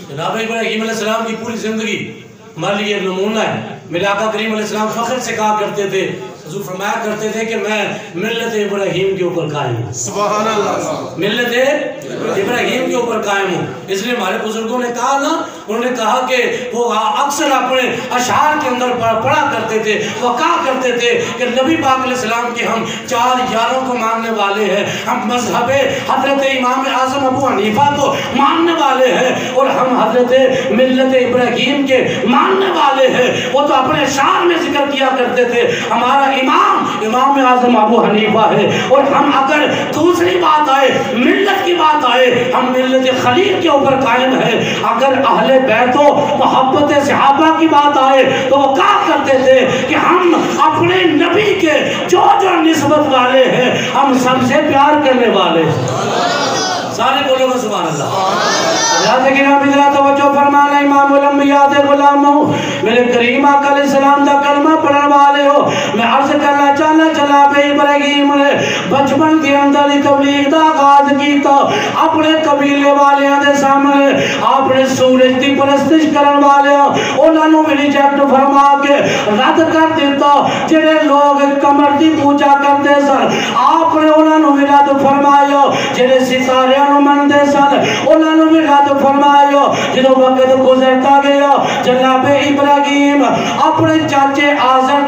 جناب ابراہیم علیہ السلام کی پوری زندگی ہمارے لیے نمونہ ہے۔ میرے آقا کریم علیہ السلام فخر سے کہا کرتے تھے، حضور فرمایا کرتے تھے کہ میں ملت ابراہیم کے اوپر قائم ہوں، سبحان اللہ، ملت ابراہیم کے اوپر قائم ہوں۔ اس لیے ہمارے بزرگوں نے کہا نا، انہوں نے کہا کہ وہ اکثر اپنے اشعار کے اندر پڑھا کرتے تھے، وہ کہا کرتے تھے کہ نبی پاک علیہ السلام کے ہم 4 یاروں کو ماننے والے ہیں، ہم مذہب حضرت امام اعظم ابو حنیفہ کو ماننے والے ہیں، اور ہم حضرت ملت ابراہیم کے ماننے والے ہیں۔ وہ تو اپنے اشعار میں ذکر کیا کرتے تھے ہمارا امام اعظم ابو حنیفہ ہے، اور ہم اگر دوسری بات آئے، ملت کی بات آئے، ہم ملت خلیل کے اوپر قائم ہیں۔ اگر اہل بیت و محبت صحابہ کی بات آئے تو وہ کہا کرتے تھے کہ ہم اپنے نبی کے جو نسبت والے ہیں، ہم سب سے پیار کرنے والے ہیں۔ سارے بولو گا سبحان اللہ۔ حضرت کرام ذرا توجہ فرمانا، امام الانبیاء دے غلام ہوں، میرے کریم آقا علیہ السلام دا کلمہ پڑھن والے ہو، میں عرض کرنا چاہنا چلا بے ابراہیم نے بچپن کے اندر ہی تبلیغ دا آغاز کیتا، اپنے قبیلے والیاں دے سامنے آپ نے سورج دی پرستش کرن والے انہاں نوں بھی ریجیکٹ فرما کے رد کر دیتا، جڑے لوگ قمر دی پوجا کرتے سن آپ نے انہاں نوں بھی رد فرمایا، جڑے ستارے مندے سن انہوں نے بھی رد فرمایا۔ جدو وقت گزرتا گیا جناب ابراہیم اپنے چاچے آزر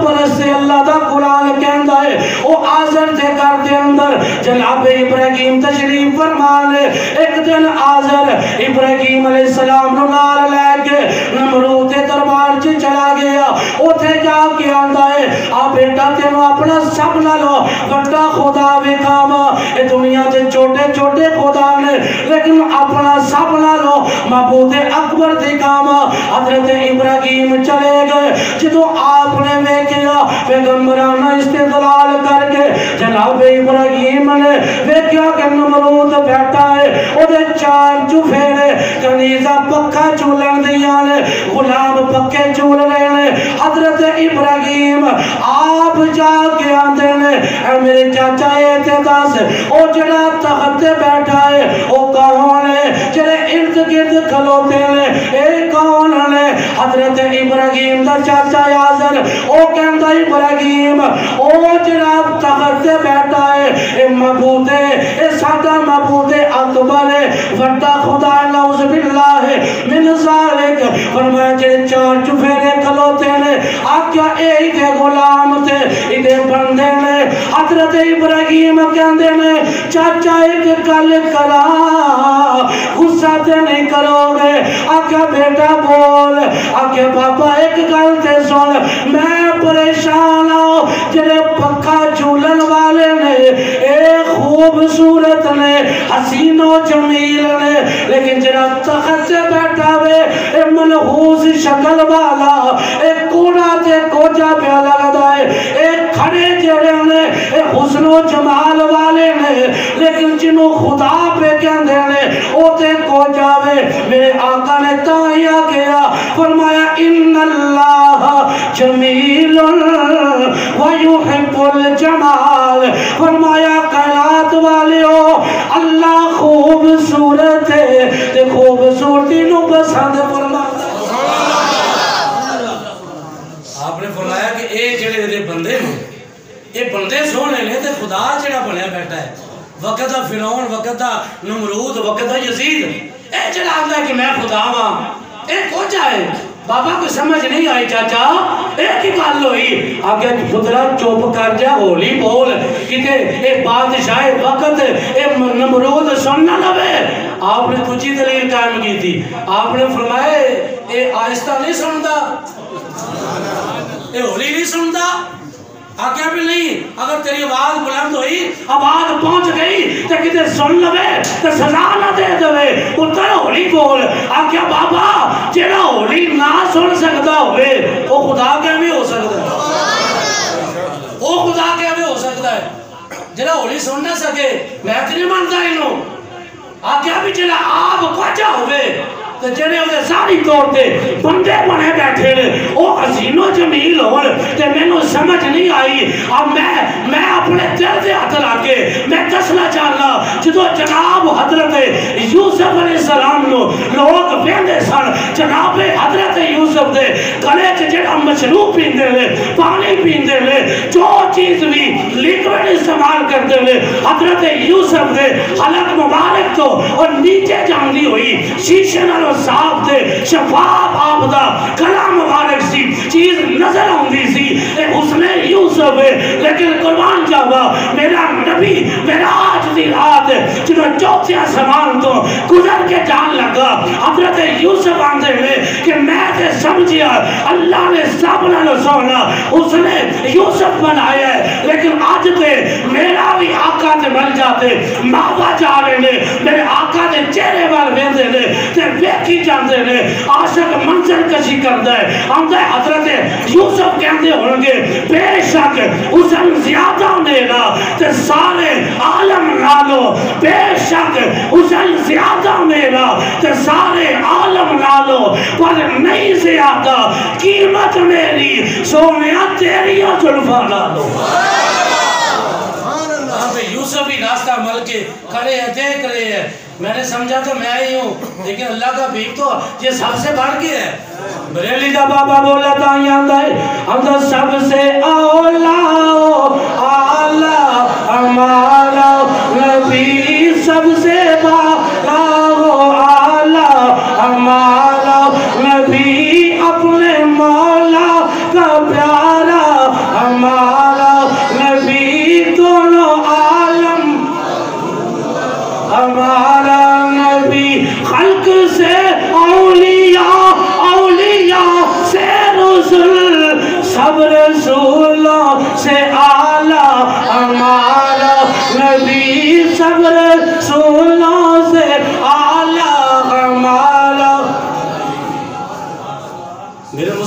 پرست اللہ دا قرآن کہندا ہے او آزر دے گھر دے اندر جناب ابراہیم تشریف فرمانے ایک دن آزر ابراہیم علیہ السلام نو نال لے کے نمرود دے دربار چ چلا گیا اوتھے جا کے آندا ہے آ بیٹا تینوں اپنا سب نالوں بڑا خدا وکھاواں اے دنیا تے چھوٹے چھوٹے خدا نے لیکن اپنا سب نالوں معبود اکبر دکھاواں حضرت ابراہیم چلے گئے جدو آپ نے ویکھیا پیغمبرانہ استدلال کر کے جناب ابراہیم نے ویکھیا کہ نمرود بیٹھا ہے او دے چار چوفیرے کنیزہ پکا چولن دیاں نے غلام پکے چول رہے نے حضرت ابراہیم آپ جا کے آندے نے اے میرے چاچا ایتے دس او جڑا تخت بیٹھا ہے او کون ہے جڑے ارد گرد کھلوتے ہیں اے کون ہے حضرت ابراہیم دا چاچا آزر او کہندا ابراہیم او جڑا تخت بیٹھا ہے اے معبود ہے اے ساڈا معبود اکبر ہے وڈا خدا نعوذ باللہ من ذالک فرمایا جڑے چار چوفیرے کھلوتے ہیں آکیا اے دے غلام تے ایدے بندے نے حضرت ابراہیم کہندے نے چاچا ایک گل کرا غصہ تے نہیں کرو گے آکیا بیٹا بول آکیا بابا ایک گل تے سن میں پریشان ہوں جڑے پکا چولن والے نے اے خوبصورت نے حسین و جمیل نے لیکن جڑا تخت سے بیٹھا ہوئے اے منحوس شکل والا اے کوڑا تے کوجا پہ لگدا ہے اے کھڑے جڑے نے اے حسن و جمال والے نے لیکن جنہوں خدا پہ کہندے نے او تے کوجا وے میرے آقا نے تاہی آ گیا فرمایا ان اللہ جمیل ویحب الجمال فرمایا کائنات والے ہو اللہ خوبصورت ہے تے خوبصورتی نو پسند فرماتا آپ نے فرمایا کہ اے جڑے دے بندے نے اے بندے سونے نے تے خدا جڑا بنیا بیٹھا ہے وقت دا فرعون وقت دا نمرود وقت دا یزید اے جڑا آندا ہے کہ میں خدا ہاں اے کچھ ہے بابا کو سمجھ نہیں آئی چاچا ایک ہی گل ہوئی آگے پترا چوپ کر جا ہولی بول کتے اے بادشاہ وقت اے نمرود سننا لوے آپ نے کچھ ہی دلیل قائم کی تھی آپ نے فرمایا اے آہستہ نہیں سنتا اے ہولی نہیں سنتا آگیا بھی نہیں اگر تیری آواز بلند ہوئی آواز پہنچ گئی تو کتے سن لوے تو سزا نہ دے دوے اتر ہولی بول آگیا بابا جیڑا ہولی نہ سن سکتا ہوئے وہ خدا کیا بھی ہو سکتا ہے وہ خدا کیا بھی ہو سکتا ہے جیڑا ہولی سن نہ سکے میں تیری منتا انہوں آگیا بھی جیڑا آپ کچھا ہوئے تو جڑے ہوئے ساری طور تے بندے بنے بیٹھے نے وہ حسین و جمیل ہون تے میں نو سمجھ نہیں آئی اب میں اپنے دل دے ہاتھ لاکے میں دسنا چاہنا جدو جناب حضرت یوسف علیہ السلام نو لوگ بیندے سن جناب حضرت یوسف دے گلے چ جڑا مشروب پیندے لے پانی پیندے لے جو چیز بھی لیکوڈ استعمال کرتے لے حضرت یوسف دے حلق مبارک تو اور نیچے جاندی ہوئی شیشے نال صاحب دے شفاف آپ دا کلام مبارک سی چیز نظر آندی سی اے حسن یوسف ہے لیکن قربان جاوا میرا نبی میرا آج دی رات جنہوں چوتھے آسمان تو گزر کے جان لگا حضرت یوسف آندے میں کہ میں تے سمجھیا اللہ نے سب نہ سونا اس نے یوسف بنایا ہے لیکن آج تے میرا بھی آقا تے بن جاتے ماوا جا رہے نے میرے آقا تے چہرے وال ویندے نے تے ویکھی جاندے نے عاشق منظر کشی کردا ہے آندا ہے حضرت یوسف کہندے ہونگے بے شک حسن زیادہ میرا تے سارے عالم نالو بے شک حسن زیادہ میرا تے سارے عالم نالو پر نہیں زیادہ قیمت میری سونیا تیری زلفاں نالو یوسف بھی ناستہ مل کے کھڑے ہیں دیکھ رہے ہیں میں نے سمجھا تو میں ہی ہوں لیکن اللہ کا بھیک تو یہ سب سے بڑھ کے ہے بریلی دا بابا بولا تا یاندہ ہے ہم تو سب سے اولا آلہ ہمارا نبی سب سے بالا آلہ ہمارا نبی اپنے مولا کا پیارا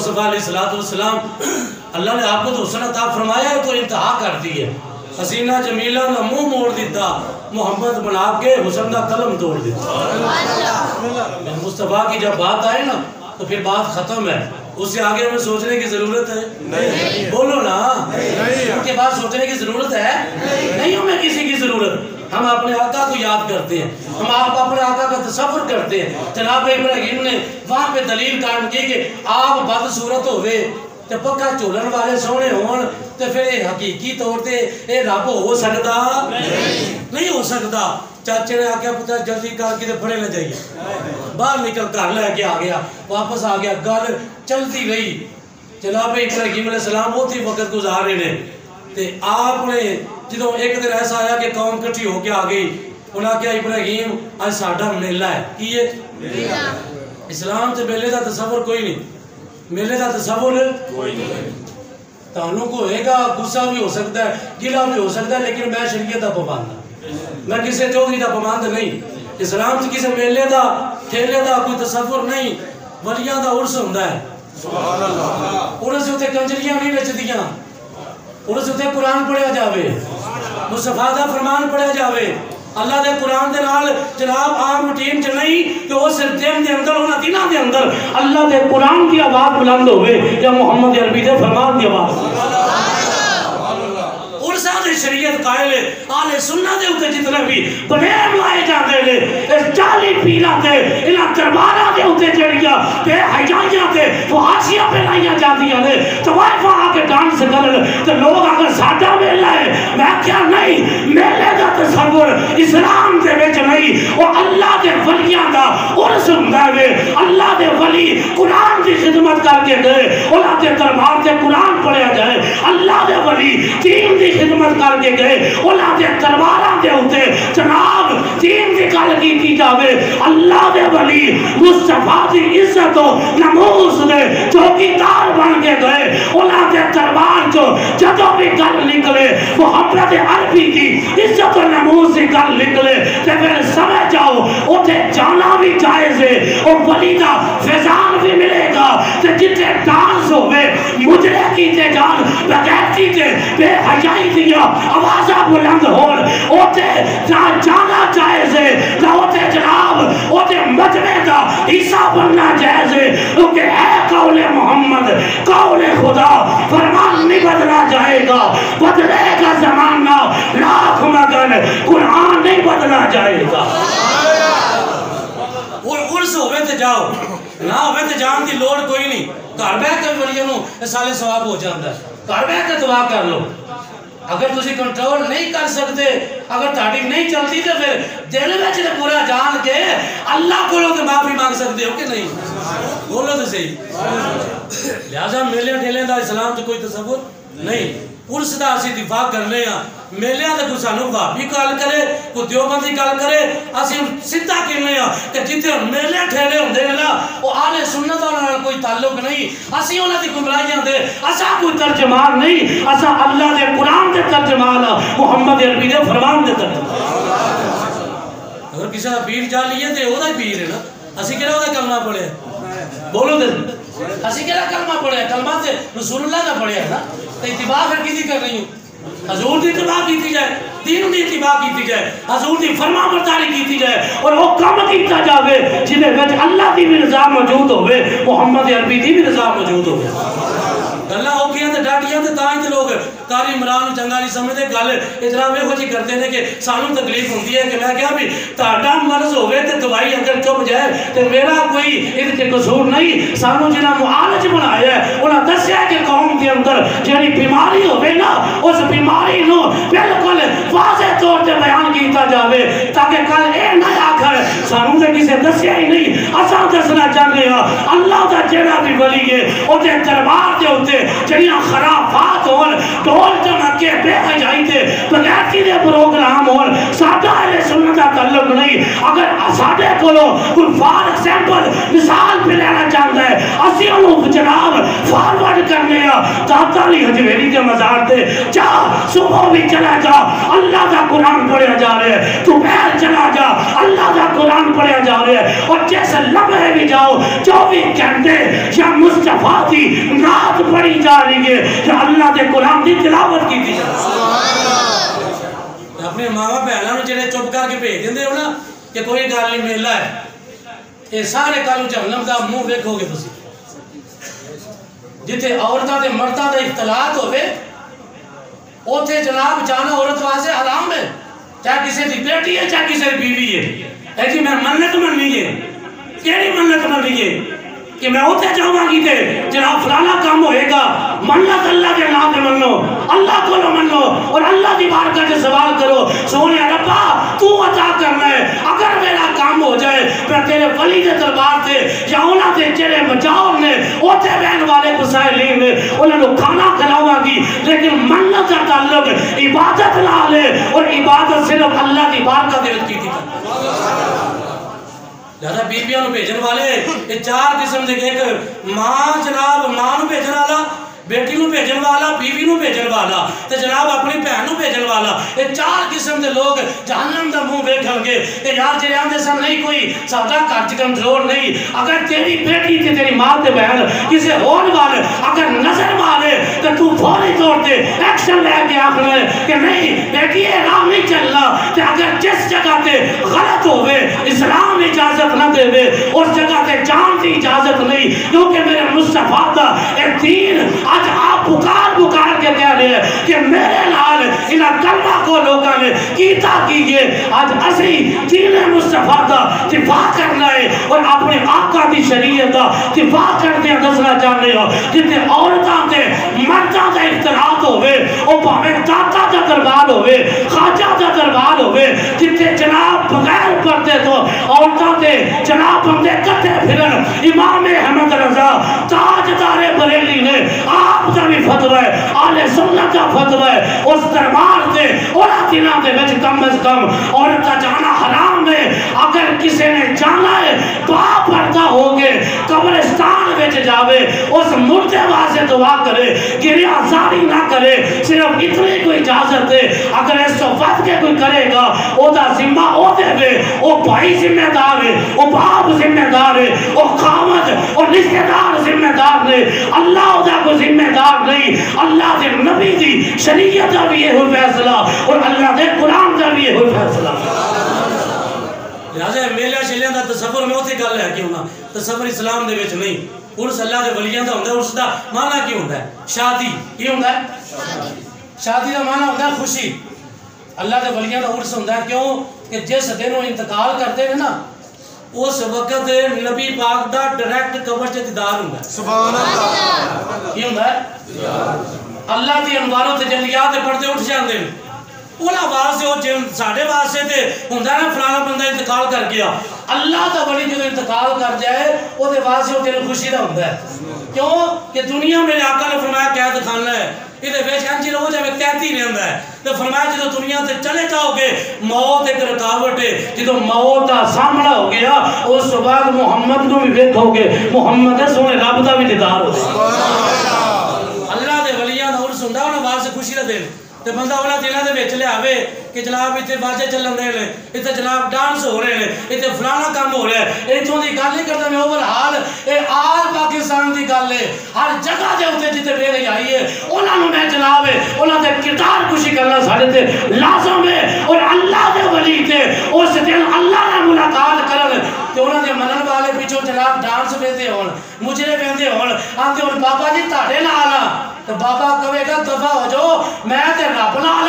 مصطفیٰ علیہ السلام اللہ نے آپ کو تو حسن عطا فرمایا ہے تو انتہا کرتی ہے حسینہ جمیلہ کا منہ موڑ دیتا محمد بنا کے حسن کا قلم توڑ دیتا مصطفیٰ کی جب بات آئے نا تو پھر بات ختم ہے اس سے آگے ہمیں سوچنے کی ضرورت ہے نہیں بولو نا ان کے بعد سوچنے کی ضرورت ہے نہیں ہمیں کسی کی ضرورت ہم اپنے آقا کو یاد کرتے ہیں ہم اپنے آقا کا تصور کرتے ہیں جناب ابراہیم نے وہاں پہ دلیل قائم کی کہ آپ بد صورت ہوئے تے پکا چولن والے سونے ہون تے پھر حقیقی طور تے اے رب ہو سکتا نہیں ہو سکتا چاچے نے آکیا پتر جلدی کر کے پڑھے نہ جائیے باہر نکل کر لے کے آ گیا واپس آ گیا گل چلتی رہی جناب ابراہیم علیہ السلام بہت ہی وقت گزار رہے نے تے آپ نے جدوں ایک دن ایسا آیا کہ قوم کٹھی ہو کے آ گئی انہاں کہا ابراہیم آج ساڈا میلہ ہے کی ہے اسلام تے میلے دا تصور کوئی نہیں میلے دا تصور کوئی نہیں تانوں کو ہوئے گا غصہ بھی ہو سکتا ہے گلہ بھی ہو سکتا ہے لیکن میں شریعت دا پابند میں کسی چودھری دا پابند نہیں اسلام سے کسی میلے دا کھیلے دا کوئی تصور نہیں ولیاں دا عرس ہوندا ہے سبحان اللہ عرس ہوتے کنجریاں نہیں نچدیاں عرس ہوتے قرآن پڑھیا جاوے مصطفیٰ دا فرمان پڑھیا جاوے اللہ دے قرآن دے نال جناب عام روٹین چ نہیں کہ وہ صرف دین دے اندر ہونا دینہ دے اندر اللہ دے قرآن کی آواز بلند ہوئے یا محمد عربی دے فرمان دی آواز عرصہ دے شریعت قائل ہے آل سنہ دے ہوتے جتنے بھی بنیم لائے جاندے لے اس جالی پیلا دے انہاں دربارہ دے ہوتے جڑیا بے حیائیاں دے فحاشیاں پہ لائیاں جاندیاں دے تو وائفہ آکے ڈانس کرن تو لوگ اگر ساڈا میلہ ہے میں کیا نہیں میلے دا تصور اسلام دے وچ نہیں وہ اللہ دے ولیاں دا عرس ہوندا ہے اللہ دے ولی قرآن دی خدمت کر کے گئے انہاں دے دربار تے قرآن پڑھیا جائے اللہ دے ولی دین دی خدمت کر کے گئے انہاں دے درباراں دے ہوتے جناب دین دی گل کیتی جاوے اللہ دے ولی مصطفیٰ دی عزت و ناموس دے چوکیدار بن کے گئے انہاں دے دربار جو جدوں بھی گل نکلے محمد عربی کی عزت و ناموس دی گل نکلے تے پھر سمجھ جاؤ اوتھے جانا بھی جائز ہے اور ولی دا فیضان بھی ملے گا تے جتنے ڈانس ہوئے مجرے کیتے جان بغیرتی تے بے حیائی دیا آوازہ بلند ہون اوتے جانا جائز ہے نہ اوتے جناب اوتے مجمع دا حصہ بننا جائز ہے کیونکہ ہے قول محمد قول خدا فرمان نہیں بدلا جائے گا بدلے گا زمانہ لاکھ مگر قرآن نہیں بدلا جائے گا اور عرص ہوئے تے جاؤ نہ ہوئے تے جان دی لوڑ کوئی نہیں گھر بیٹھ کے ولیوں نو سالے ثواب ہو جاتا ہے گھر بیٹھ کے دعا کر لو اگر تسی کنٹرول نہیں کر سکتے اگر تاڑی نہیں چلتی تو پھر دل میں چھے پورا جان کے اللہ کو لوگ معافی مانگ سکتے ہو کہ نہیں بولو تو صحیح لہذا میلے ٹھیلے دا اسلام تو کوئی تصور نہیں عرص دا اسی دفاع کرنے ہیں میلے دا کوئی سانو بھابی کال کرے کوئی دیوبندی کال کرے اسی سدھا کرنے ہیں کہ جتے میلے ٹھیلے ہوں دے نا وہ آلے سنت والا کوئی تعلق نہیں اسی انہاں دی گمراہیاں دے اسا کوئی ترجمان نہیں اسا اللہ دے قرآن دے ترجمان محمد عربی دے فرمان دے ترجمان اگر کسی دا پیر جا لیے تے وہ دا پیر ہے نا اسی کہنا وہ دا کلمہ پڑھے بولو دے اسی کہنا کلمہ پڑھے کلمہ تے رسول اللہ دا پڑھے نا تو اتباع پھر کسی کر رہی ہوں حضور دی اتباع کیتی جائے دین دی اتباع کیتی جائے حضور دی فرما برداری کیتی جائے اور وہ کام کیتا جاوے جنہیں وچ اللہ دی بھی رضا موجود ہوئے محمد عربی دی بھی رضا موجود ہوئے اللہ اوکیاں تے ڈاٹیاں تے تائیں تے لوگ کاری عمران چنگا نہیں سمجھتے گل اتنا میں ہو جی کرتے ہیں کہ سانوں تکلیف ہوتی ہے کہ میں کہا بھی تاڑا مرض ہوئے تے دوائی اگر چپ جائے تے میرا کوئی اس کے قصور نہیں سانوں جنہاں معالج بنایا ہے انہاں دسیا کہ قوم کے اندر جنہی بیماری ہوئے نا اس بیماری نو بالکل واضح طور تے بیان کیتا جاوے تاکہ کل اے نہ آکھر سانوں تے کسے دسیا ہی نہیں اساں دسنا چاہنے ہاں اللہ دا جڑا بھی ولی ہے او تے دربار دے ہوتے جنیاں خرافات ہون ڈول جمکے بے حجائی تے بغیرتی دے پروگرام ہون سادہ اہل سنت دا تعلق نہیں اگر سادے کولو کوئی فارغ سیمپل مثال پہ لینا چاہتا ہے اسی انہوں جناب فارورڈ کرنے ہیں داتا علی حجویری کے مزار تے جا صبح بھی چلا جا اللہ دا قرآن پڑھیا جا رہے ہیں تو پہر چلا جا اللہ دا قرآن پڑھیا جا رہے ہیں اور جیسے لمحے بھی جاؤ 24 گھنٹے یا مصطفیٰ مصطفیٰ دی نعت پڑھی جا رہی ہے کہ اللہ دے قرآن دی تلاوت کی تھی اپنے ماما بہنوں نے جنہیں چپ کر کے بھیج دیندے ہو نا کہ کوئی گل نہیں میلا ہے یہ سارے کالو جہنم دا منہ ویکھو گے تسی جتھے عورتاں تے مرداں دا اختلاط ہوئے اوتھے جناب جانا عورت واسطے حرام ہے چاہے کسی دی بیٹی ہے چاہے کسی دی بیوی ہے اے جی میں منت مننی ہے کیڑی منت مننی ہے کہ میں اوتھے جاواں گی تے جناب فلانا کام ہوئے گا منت اللہ کے نام تے من لو اللہ کو لو من لو اور اللہ دی بارگاہ سے سوال کرو سونے ربا تو عطا کرنا ہے اگر میرا کام ہو جائے میں تیرے ولی دے دربار تے یا انہاں دے چہرے مجاور نے اوتھے بہن والے قصائلین نے انہاں نو کھانا کھلاواں گی لیکن منت کا تعلق عبادت نال ہے اور عبادت صرف اللہ دی بارگاہ دے وچ کیتی لہذا بیبیاں نو بھیجن والے یہ چار قسم دے ایک ماں جناب ماں نو بھیجن والا بیٹی نو بھیجن والا بیوی نو بھیجن والا تے جناب اپنی بہن نو بھیجن والا یہ چار قسم دے لوگ جہنم دا منہ ویکھن گے کہ یار جے آندے سن نہیں کوئی ساڈا گھر چ کنٹرول نہیں اگر تیری بیٹی تے تیری ماں تے بہن کسے ہون والے اگر نظر مارے تے تو فوری طور تے ایکشن لے کے آکھنا ہے کہ نہیں بیٹی یہ راہ نہیں چلنا تے اگر جس جگہ تے غلط ہوئے اسلام اجازت نہ دے وے اس جگہ تے جان دی اجازت نہیں کیونکہ میرے مصطفیٰ دا ایک دین آج آپ پکار کے کہہ رہے ہیں کہ میرے لال انہا کلمہ کو لوگاں نے کیتا کیے آج اسی دین مصطفیٰ دا دفاع کرنا ہے اور اپنے آقا دی شریعت دا دفاع کرنے دسنا چاہنے ہو جتنے عورتاں دے مرداں دا اختلاط ہوئے او پاہمیں داتا دا دربار ہوئے خواجہ دا دربار ہوئے جتنے جناب بغیر پردے تو عورتاں دے جناب بندے کتے پھرن امام احمد رضا تاجدار بریلی نے آپ کا بھی فتوہ ہے آل سنت کا فتوہ ہے اس دربار سے اور دنوں دے وچ کم از کم عورت کا جانا حرام ہے اگر کسی نے جانا ہے باپ پردہ ہوگے قبرستان وچ جاوے اس مردے واسطے دعا کرے گریہ زاری نہ کرے صرف اتنی کوئی اجازت ہے اگر اس تو وقت کے کوئی کرے گا او دا ذمہ او دے وے او بھائی ذمہ دار ہے او باپ ذمہ دار ہے او خامد اور رشتہ دار ذمہ دار نے اللہ دا کو ذمہ دار نہیں اللہ دے نبی دی شریعت دا بھی یہ ہوئی فیصلہ اور اللہ دے قرآن دا بھی یہ ہوئی فیصلہ لہذا میلہ شلیاں دا تصور میں ہوتی گل ہے کیوں نہ تصور اسلام دے وچ نہیں عرس اللہ دے ولیاں دا ہوندہ ہے عرس دا معنی کیوں ہوندہ ہے شادی یہ ہوندہ ہے شادی دا معنی ہوندہ ہے خوشی اللہ دے ولیاں دا عرس ہوندہ ہے کیوں کہ جس دن وہ انتقال کرتے ہیں نا اس وقت نبی پاک دا ڈائریکٹ قبر سے دیدار ہوندہ ہے سبحان اللہ یہ ہوندہ ہے اللہ دی انوار و تجلیات پڑھتے اٹھ جاندے ہیں اولا واسے ہو ساڑھے واسے تھے ہوندہ ہے نا فلانا بندہ انتقال کر گیا اللہ دا بڑی جو انتقال کر جائے وہ دے واسے ہو تیرے خوشی دا ہوندہ ہے کیوں کہ دنیا میں آقا نے فرمایا قید خانہ ہے یہ بیچ انجی لوگوں جب قیدی نہیں ہوندہ ہے تو فرمایا جدو دنیا سے چلے جاؤ گے موت ایک رکاوٹ ہے جدو موت دا سامنا ہو گیا اس بعد محمد کو بھی دیکھو گے محمد سونے رب دا بھی دیدار ہو اللہ دے ولیاں دا عرس ہوندہ انہوں واسے خوشی دا دین تے بندہ اولا دلہ دے بیچ لے آوے کہ جناب اتنے باجے چلن دے لیں اتنے جناب ڈانس ہو رہے ہیں اتنے فلانا کام ہو رہا ہے اتوں دی گل نہیں کرتا میں اوور حال اے آل پاکستان دی گل ہے ہر جگہ دے ہوتے جتے بے رہی آئی ہے انہاں نو میں جناب ہے انہاں دے کردار خوشی کرنا سارے تے لازم ہے اور اللہ دے ولی تے اس دن اللہ نے ملاقات کرن تے انہاں دے منن والے پیچھے جناب ڈانس ویندے ہون مجرے ویندے ہون آندے ہون بابا جی تہاڈے نال تو بابا کہے گا دفع ہو جو میں تے رب نال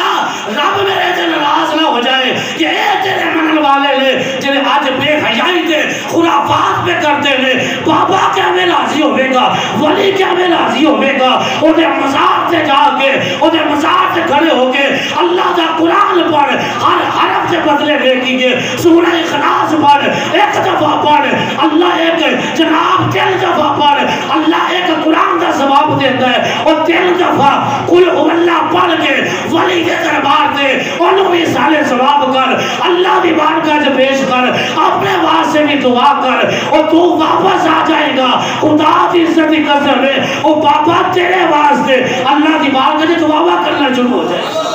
رب میرے تے ناراض نہ ہو جائے کہ اے تیرے منن والے لے جنہیں آج بے حیائی تے خرافات پہ کرتے ہیں بابا کیا میں راضی ہوئے گا ولی کیا میں راضی ہوئے گا انہیں مزار سے جا کے انہیں مزار سے کھڑے ہو کے اللہ دا قرآن پڑھ ہر حرف سے بدلے لے کیے سورہ اخلاص پڑھ ایک دفعہ پڑھ اللہ ایک جناب 3 دفعہ پڑھ اللہ ایک قرآن دا ثواب دیتا ہے اور 3 دفعہ قل هو اللہ پڑھ کے ولی کے دربار دے انہوں بھی سالے ثواب کر اللہ دی بارگاہ سے پیش کر اپنے واسطے بھی دعا کر اور تو واپس آ جائے گا خدا دی عزت کی قسم ہے اور بابا تیرے واسطے اللہ دی بارگاہ سے دعا کرنا شروع ہو جائے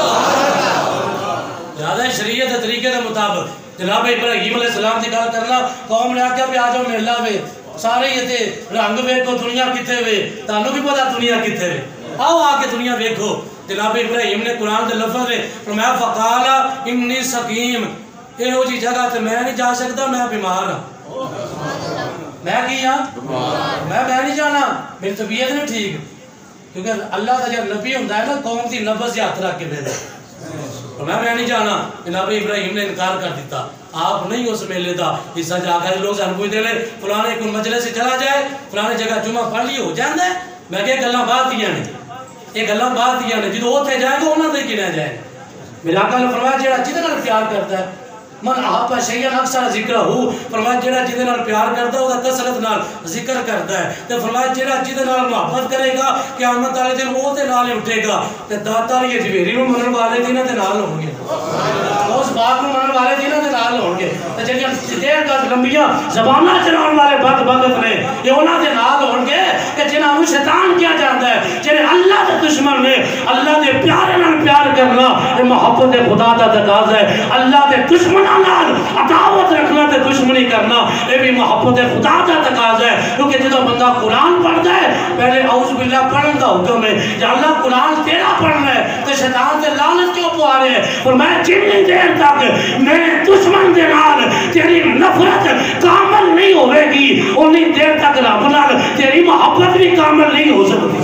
زیادہ شریعت کے طریقے کے مطابق جناب ابراہیم علیہ السلام کی گل کرنا قوم نے آکھیا بھی آ جاؤ میلہ وے سارے یہ تھے رنگ ویکھو دنیا کتے وے تانوں بھی پتا دنیا کتے وے آؤ آ کے دنیا ویکھو جناب ابراہیم نے قرآن کے لفظ ہے فرمایا فقالا انی سقیم یہ ہو جی جگہ تے میں نہیں جا سکتا میں بیمار ہوں میں کی ہاں میں نہیں جانا میری طبیعت نہیں ٹھیک کیونکہ اللہ کا جب نبی ہوتا ہے نا قوم کی نبض سے ہاتھ رکھ کے بھیجے میں نہیں جانا جناب ابراہیم نے انکار کر دیتا آپ نہیں اس میلے دا حصہ جا کر لوگ سن پوچھتے لے فلانے کو مجلس سے چلا جائے فلانے جگہ جمعہ پڑھ لی ہو جاندہ ہے میں کہ گلاں بات دیا نہیں یہ گلاں بات دیا نہیں جدو اوتھے جائے گا انہاں دے گنیا جائے میرا آقا نے فرمایا جڑا جدے نال پیار کرتا ہے من آپ شیئن اکثر ذکر ہو فرمایا جڑا جدے نال پیار کرتا ہے وہ کثرت نال ذکر کرتا ہے تو فرمایا جڑا جدے نال محبت کرے گا قیامت والے دن وہ تے نال اٹھے گا تے داتا یہ جویری نو منن والے دن تے نال ہون گے اس بات کو منن والے دن تے نال ہون گے تے جڑیاں دیر تک لمبیاں زباناں چلاون والے بد نے یہ انہاں دے نال ہون گے کہ جنہاں نو شیطان کیا جاندا ہے جڑے اللہ دے دشمن نے اللہ دے پیارے نال پیار کرنا یہ محبت خدا دا تقاضا ہے اللہ دے دشمن عداوت رکھنا تے دشمنی کرنا یہ بھی محبت خدا کا تقاضا ہے کیونکہ جدو بندہ قرآن پڑھتا ہے پہلے اعوذ باللہ پڑھن کا حکم ہے کہ اللہ قرآن تیرا پڑھنا ہے تو شیطان سے لعنت کیوں پوا رہے ہیں اور میں جتنی دیر تک میں دشمن دے نال تیری نفرت کامل نہیں ہوئے گی اتنی دیر تک رب نال تیری محبت بھی کامل نہیں ہو سکتی